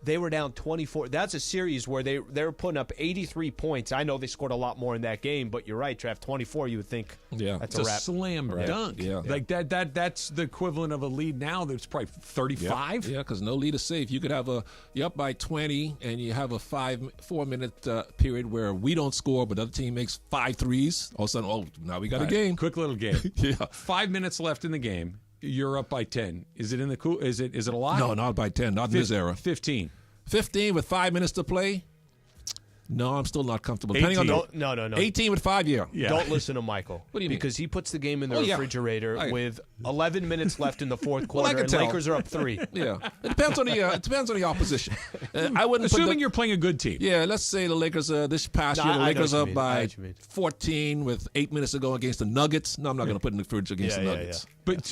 They were down 24. That's a series where they were putting up 83 points. I know they scored a lot more in that game, but you're right, Trav. 24, you would think that's it's a wrap. Slam dunk. Yeah. Like that's the equivalent of a lead now that's probably 35. Yeah, because no lead is safe. You could have you're up by 20, and you have a 4-minute period where we don't score, but the other team makes 5 threes. All of a sudden, now we got a game. Quick little game. Yeah. 5 minutes left in the game. You're up by 10. Is it in the cool? Is it a lot? No, not by 10. Not in this era. 15. 15 with 5 minutes to play? No, I'm still not comfortable. 18. Depending on No. 18 with 5, yeah. Don't listen to Michael. What do you mean? Because he puts the game in the refrigerator with 11 minutes left in the fourth Well, I quarter, can and tell. Lakers are up 3. Yeah, it depends on the opposition. I wouldn't assuming you're playing a good team. Yeah, let's say the Lakers this past year the Lakers are up by 14 with 8 minutes to go against the Nuggets. No, I'm not going to put it in the fridge against the Nuggets. But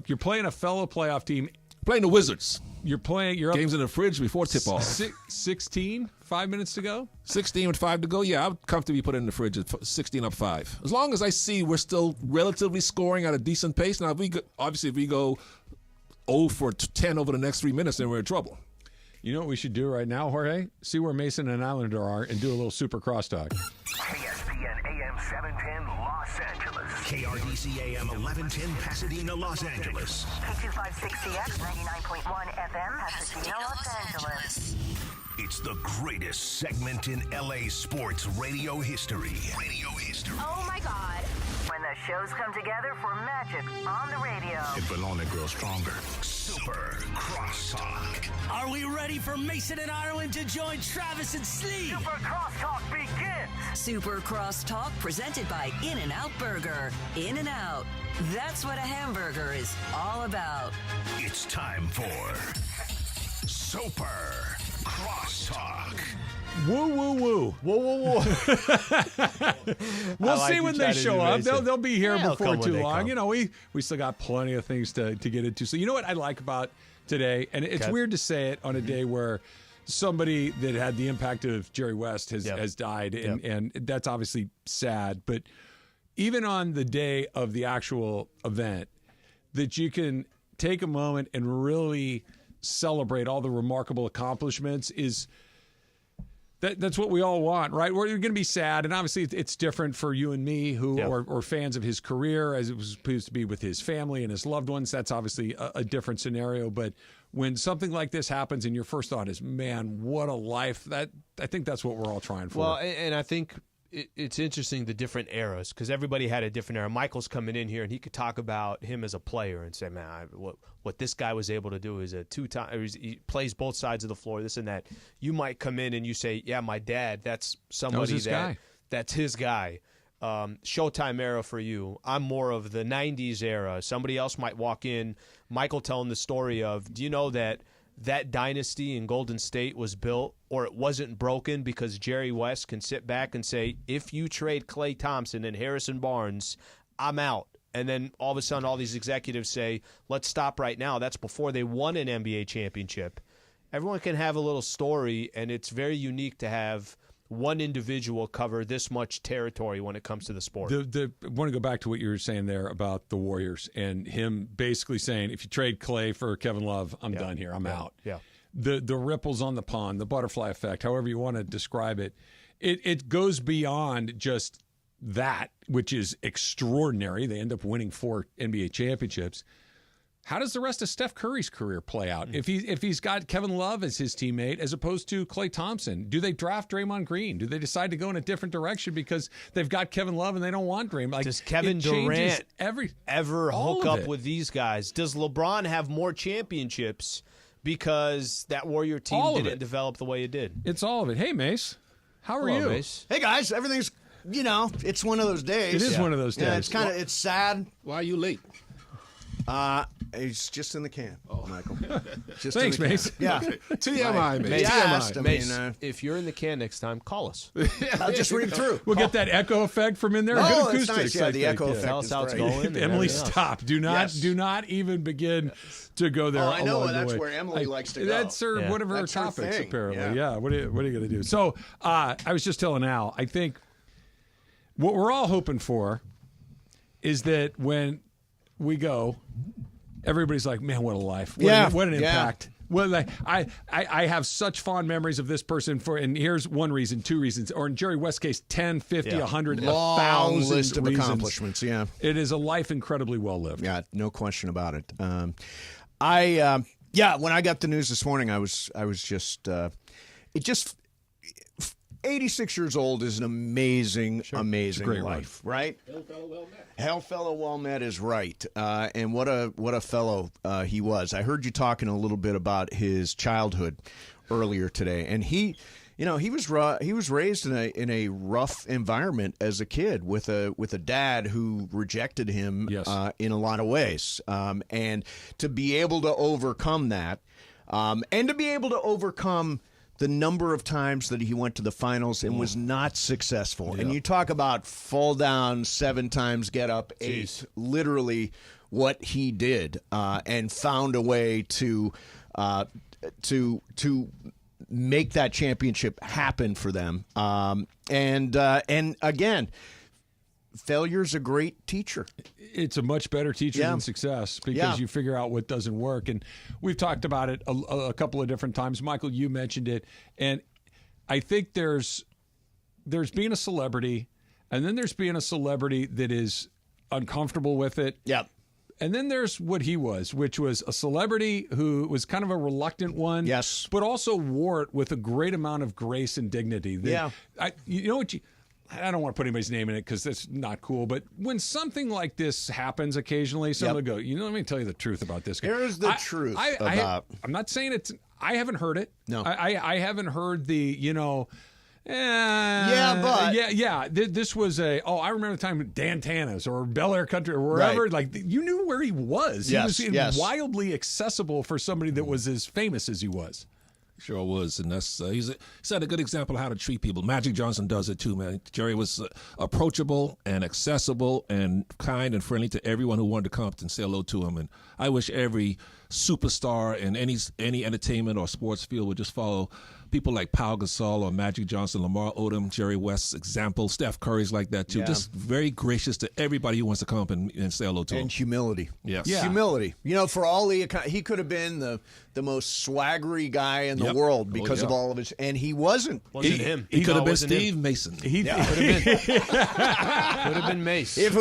you're playing a fellow playoff team. Playing the Wizards. You're games in the fridge before tip off. 16, 5 minutes to go. 16 with 5 to go. Yeah, I'd comfortably put it in the fridge at 16 up 5. As long as I see we're still relatively scoring at a decent pace. Now, if we go 0 for 10 over the next 3 minutes, then we're in trouble. You know what we should do right now, Jorge? See where Mason and Islander are and do a little super crosstalk. ESPN AM 710 Los Angeles. KRDC AM 1110 Pasadena, Los Angeles. K256CX 99.1 FM Pasadena, Los Angeles. It's the greatest segment in LA sports radio history. Oh my God. When the shows come together for magic on the radio. It will only grow stronger. Super Crosstalk. Are we ready for Mason and Ireland to join Travis and Slee? Super Crosstalk begins. Super Crosstalk presented by In-N-Out Burger. In-N-Out. That's what a hamburger is all about. It's time for Super Crosstalk. Woo, woo, woo. Whoa, whoa, whoa. We'll see when they show up. They'll be here before too long. Come. You know, we still got plenty of things to get into. So you know what I like about today, and it's weird to say it on a day where somebody that had the impact of Jerry West has died, and that's obviously sad. But even on the day of the actual event, that you can take a moment and really celebrate all the remarkable accomplishments is that's what we all want, right? We're going to be sad, and obviously it's different for you and me who are fans of his career as it was supposed to be with his family and his loved ones. That's obviously a different scenario. But when something like this happens and your first thought is, man, what a life, I think that's what we're all trying for. Well, and I think it's interesting, the different eras, because everybody had a different era. Michael's coming in here, and he could talk about him as a player and say, man, what this guy was able to do is he plays both sides of the floor, this and that. You might come in and you say, yeah, my dad, that's somebody that's his guy. Showtime era for you. I'm more of the 90s era. Somebody else might walk in, Michael telling the story of, do you know that dynasty in Golden State was built, or it wasn't broken, because Jerry West can sit back and say, if you trade Klay Thompson and Harrison Barnes, I'm out. And then all of a sudden all these executives say, let's stop right now. That's before they won an NBA championship. Everyone can have a little story, and it's very unique to have one individual cover this much territory when it comes to the sport. I want to go back to what you were saying there about the Warriors and him basically saying, if you trade Klay for Kevin Love, I'm done here. I'm out. Yeah. The ripples on the pond, the butterfly effect, however you want to describe it, it goes beyond just that, which is extraordinary. They end up winning 4 NBA championships. How does the rest of Steph Curry's career play out? If he's got Kevin Love as his teammate as opposed to Klay Thompson? Do they draft Draymond Green? Do they decide to go in a different direction because they've got Kevin Love and they don't want Draymond? Like, does Kevin Durant ever hook up it. with these guys? Does LeBron have more championships because that Warrior team didn't develop the way it did? It's all of it. Hey, Mace. How are you? Mace. Hey, guys. Everything's, it's one of those days. It is one of those days. Yeah, it's sad. Why are you late? It's just in the can, Michael. Just Thanks, in the Mace. can. Yeah. TMI, Mace. TMI. Mace, if you're in the can next time, call us. I'll just read through. We'll get that echo effect from in there. Good Oh, acoustics. that's nice. Yeah, the echo effect Tell us is how it's great. going. Emily, stop. Do not even begin to go there. Oh, I know. along the That's way. where Emily likes to go. That's one of her That's her topics, thing. apparently. Yeah. What are you going to do? So I was just telling Al, I think what we're all hoping for is that when we go, everybody's like, man, what a life. What an impact. Well, I have such fond memories of this person and here's one reason, two reasons, or in Jerry West's case, 10, 50, 100, Long 1,000 list of reasons. accomplishments. Yeah, it is a life incredibly well lived. Yeah, no question about it. When I got the news this morning, I was just 86 years old is an amazing great life, right? Hail fellow well met is right, and what a fellow he was. I heard you talking a little bit about his childhood earlier today, and he was raised in a rough environment as a kid with a dad who rejected him in a lot of ways, and to be able to overcome that, and to be able to overcome the number of times that he went to the finals and was not successful. And you talk about fall down 7 times, get up 8, literally what he did, and found a way to make that championship happen for them. And again, failure's a great teacher. It's a much better teacher than success because you figure out what doesn't work. And we've talked about it a couple of different times. Michael, you mentioned it. And I think there's being a celebrity, and then there's being a celebrity that is uncomfortable with it. Yep. And then there's what he was, which was a celebrity who was kind of a reluctant one. Yes. But also wore it with a great amount of grace and dignity. You know what I don't want to put anybody's name in it because that's not cool. But when something like this happens occasionally, someone will go, let me tell you the truth about this guy. Here's the truth about. I'm not saying it's. I haven't heard it. No. I haven't heard the, This was I remember the time Dan Tana's or Bel Air Country or wherever. Right. Like you knew where he was. Yes, He was wildly accessible for somebody that was as famous as he was. Sure was, and that's he's set a good example of how to treat people. Magic Johnson does it too, man. Jerry was approachable and accessible and kind and friendly to everyone who wanted to come up and say hello to him. And I wish every superstar in any entertainment or sports field would just follow people like Pau Gasol or Magic Johnson, Lamar Odom, Jerry West's example. Steph Curry's like that too. Yeah. Just very gracious to everybody who wants to come up and say hello to him. And humility. Yes. Yeah. Humility. For all he could have been the most swaggery guy in the world because of all of his, and he wasn't. Wasn't him. He could have been Steve Mason. Could have been Mace. If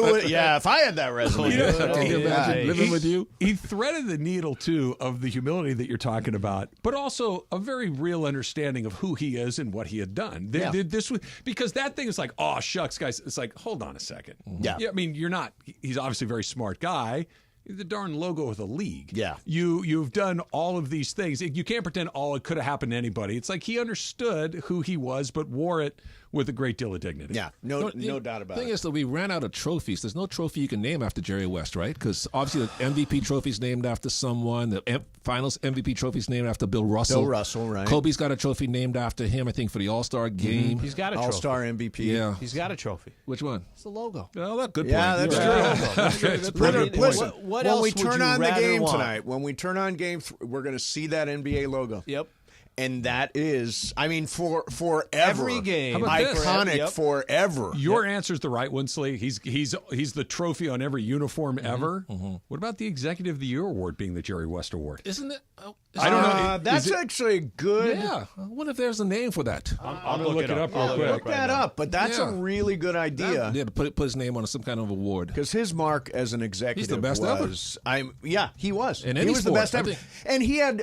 I had that resume. Living with you. He threaded the needle too of the humility that you're talking about, but also a very real understanding of who he is and what he had done. This was because that thing is like, oh shucks, guys. It's like, hold on a second. Yeah. I mean, you're not. He's obviously a very smart guy. The darn logo of the league. Yeah. You've done all of these things. You can't pretend all it could have happened to anybody. It's like he understood who he was, but wore it with a great deal of dignity. Yeah, no doubt about it. The thing is that we ran out of trophies. There's no trophy you can name after Jerry West, right? Because obviously the MVP trophy's named after someone. The Finals MVP trophy's named after Bill Russell. Bill Russell, right. Kobe's got a trophy named after him, I think, for the All-Star game. He's got a trophy. All-Star MVP. Yeah. He's got a trophy. Which one? It's the logo. Well, that's good point. Yeah, that's true. That's pretty good point. Listen, What when else we would turn you on the rather game want? tonight, when we turn on game, we're going to see that NBA logo. Yep. And that is, for forever. Every game. How about this? Iconic forever. Your answer's the right one, Slee. He's the trophy on every uniform ever. Mm-hmm. What about the Executive of the Year award being the Jerry West Award? Isn't it? I don't know. That's actually good. Yeah. I wonder if there's a name for that. I'm going to look it up real quick. Look that up, but that's a really good idea. Yeah, to put his name on some kind of award. Because his mark as an executive He's the best was, ever. He was. In he any was sport, the best I ever. think. And he had,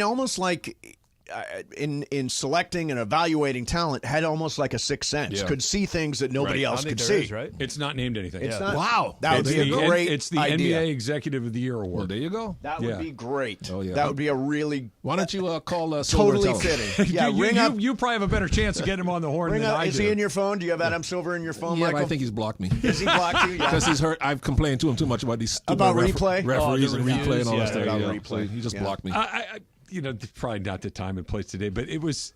almost like in selecting and evaluating talent, had almost like a sixth sense. Yeah. Could see things that nobody else could there see. is, right? It's not named anything. It's not. Wow. That would be a great It's the idea. NBA Executive of the Year award. Well, there you go. That would be great. Oh, yeah. That would be a really Why don't you call Silver totally and tell him? fitting. Yeah, you, ring you, up. you probably have a better chance of getting him on the horn Ring than up. I Is do. he in your phone? Do you have Adam Silver in your phone, Yeah, Michael? but I think he's blocked me. Has he blocked you? Yeah. Because he's hurt. I've complained to him too much about these stupid About replay? referees Oh, and the replay and all that reviews, stuff. yeah, Yeah. replay. So he just Yeah. blocked me. Probably not the time and place today, but it was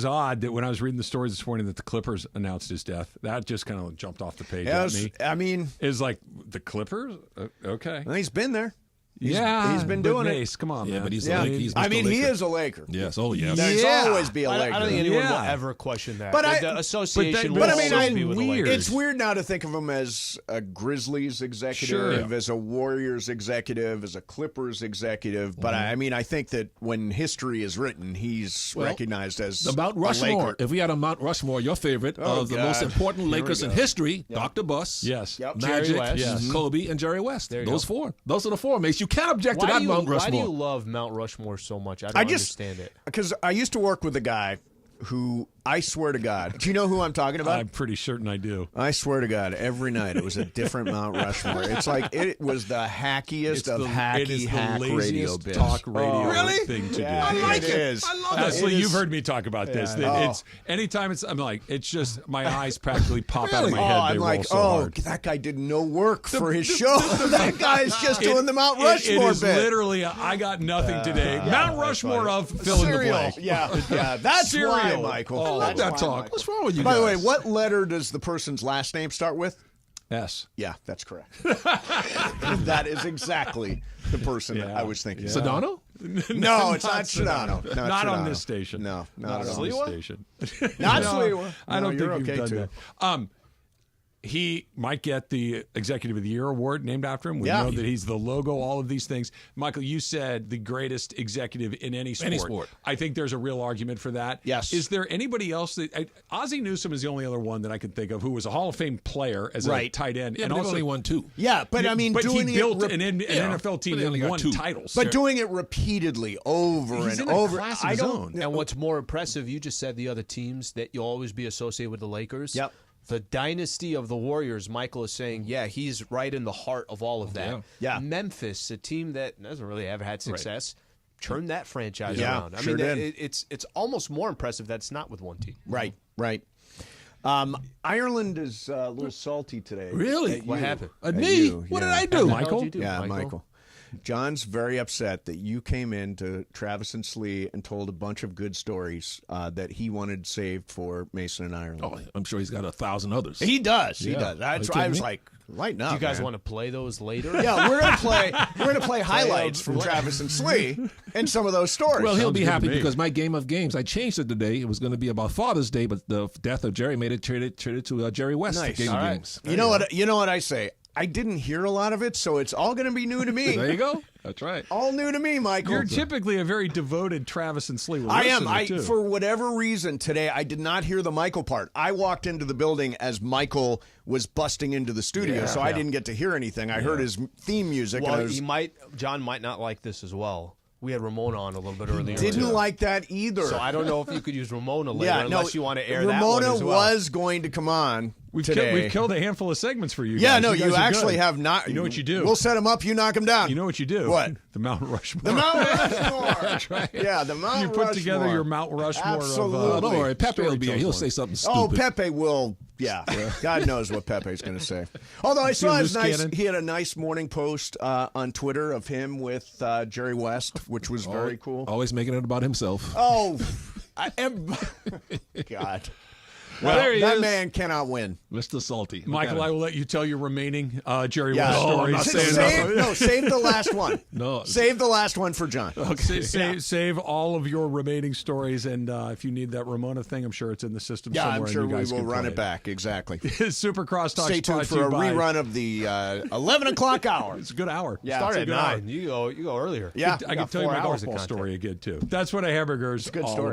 odd that when I was reading the stories this morning that the Clippers announced his death, that just kind of jumped off the page at me. I mean, It's like, the Clippers? Okay. well, he's been there. He's been doing it. Mace, come on, Yeah, man. but he's Yeah. a Laker. He's I Mr. mean, he Laker. is a Laker. Yes. Oh, yes. There's always be a Laker. I don't think anyone will ever question that. But the association but will I mean, always be with the weird. Lakers. It's weird now to think of him as a Grizzlies executive, Sure. as a Warriors executive, as a Clippers executive. But I mean, I think that when history is written, he's recognized as The Mount a Rushmore. Laker. If we had a Mount Rushmore, your favorite Oh, of the God. most important Here we Lakers in go. history, Dr. Buss, Yes. Yep. Magic, Jerry West. Yes. Kobe, and Jerry West. There you Those go. four. Those are the four, mates. You can't object to Why that do you, Mount why Rushmore. do you love Mount Rushmore so much? I don't understand it. Because I used to work with a guy who, I swear to God, do you know who I'm talking about? I'm pretty certain I do. I swear to God, every night it was a different Mount Rushmore. It's like it was the hackiest of it is hacky the hack radio laziest bits. talk radio Really? thing to Yeah, do. I like it. Is. I love Honestly, It you've is- heard me talk about this. Yeah. That Oh. It's anytime I'm like, it's just my eyes practically pop out of my Oh, head. They I'm like, roll so hard. that guy did no work for his show. That guy's just doing the Mount It Rushmore is bit. literally, I got nothing today. Mount Rushmore of fill in the Cereal. blank. Yeah, that's Cereal. why, Michael. Oh, That's that why, talk. Michael. What's wrong with you By guys? the way, what letter does the person's last name start with? S. Yeah, that's correct. That is exactly the person I was thinking. Sedano? No, it's not Sedano. Not on Sedano. this station. No, Not at on all. this Sliwa? station. Not No, Sliwa. I don't No, think you're you've okay, done too. that. He might get the Executive of the Year award named after him. We Yeah. know that he's the logo, all of these things. Michael, you said the greatest executive in any sport. Any sport. I think there's a real argument for that. Yes. Is there anybody else that Ozzie Newsome is the only other one that I can think of who was a Hall of Fame player as a Right. tight end, Yeah, and but they've also only won two. Yeah, but I mean, but he doing built it an NFL team but they only that got won two. titles. but doing it repeatedly over He's and in a over. class of I his don't. own. And what's more impressive, you just said the other teams that you'll always be associated with the Lakers. Yep. The dynasty of the Warriors, Michael is saying, yeah, he's right in the heart of all of that. Yeah. Memphis, a team that doesn't really ever had success, turned that franchise Yeah, around. I sure mean, did. it's almost more impressive that it's not with one team. Right. Ireland is a little salty today. Really? What happened? At At me? you, What yeah. did I do? What the hell did you do, Yeah, Michael? Michael. John's very upset that you came in to Travis and Slee and told a bunch of good stories that he wanted saved for Mason and Ireland. Oh, I'm sure he's got 1,000 others. He does. He Yeah. does. That's Are why you I was kidding me? like, lighten up. Do you guys man. want to play those later? Yeah, we're gonna play highlights from Travis and Slee and some of those stories. Well, he'll Sounds be good to happy me. because my game of games, I changed it today. It was going to be about Father's Day, but the death of Jerry made it traded to Jerry West. Nice. Game All of right. games. You know what? You know what I say. I didn't hear a lot of it, so it's all going to be new to me. There you go. That's right. All new to me, Michael. You're typically a very devoted Travis and Sliwa I am. listener, too. For whatever reason today, I did not hear the Michael part. I walked into the building as Michael was busting into the studio, so I didn't get to hear anything. I heard his theme music. and I Well, was, John might not like this as well. We had Ramona on a little bit earlier. didn't too. like that either. So I don't know if you could use Ramona later, unless you want to air that Ramona one as well. was going to come on today. We've killed a handful of segments for you. Yeah, guys. no, you you guys are actually good. have not. You know what you do? We'll set him up. You knock him down. You know what you do? What? The Mount Rushmore. The Mount Rushmore. That's right. Yeah, the Mount You Rushmore. put together your Mount Rushmore Absolutely. of Don't worry, Pepe will be here. He'll storytellers. say something stupid. Oh, Pepe will. Yeah, God knows what Pepe's going to say. Although I saw his loose nice, cannon? he had a nice morning post on Twitter of him with Jerry West, which was very cool. Always making it about himself. Oh, God. Well, there he that is. man cannot win. Mr. Salty. Look Michael, at I him. will let you tell your remaining Jerry Yeah. West No, I'm stories. not saying that. Save the last one. No. Save the last one for John. Save all of your remaining stories, and if you need that Ramona thing, I'm sure it's in the system Yeah, somewhere. I'm sure and you we guys will can run play it back. Exactly. Super Crosstalk. Stay tuned for a rerun of the 11 o'clock hour. It's a good hour. Yeah, Start it's a at good hour. 9. You go earlier. Yeah, I can tell you my golf ball story again too. That's what a hamburger's It's a good all story. about.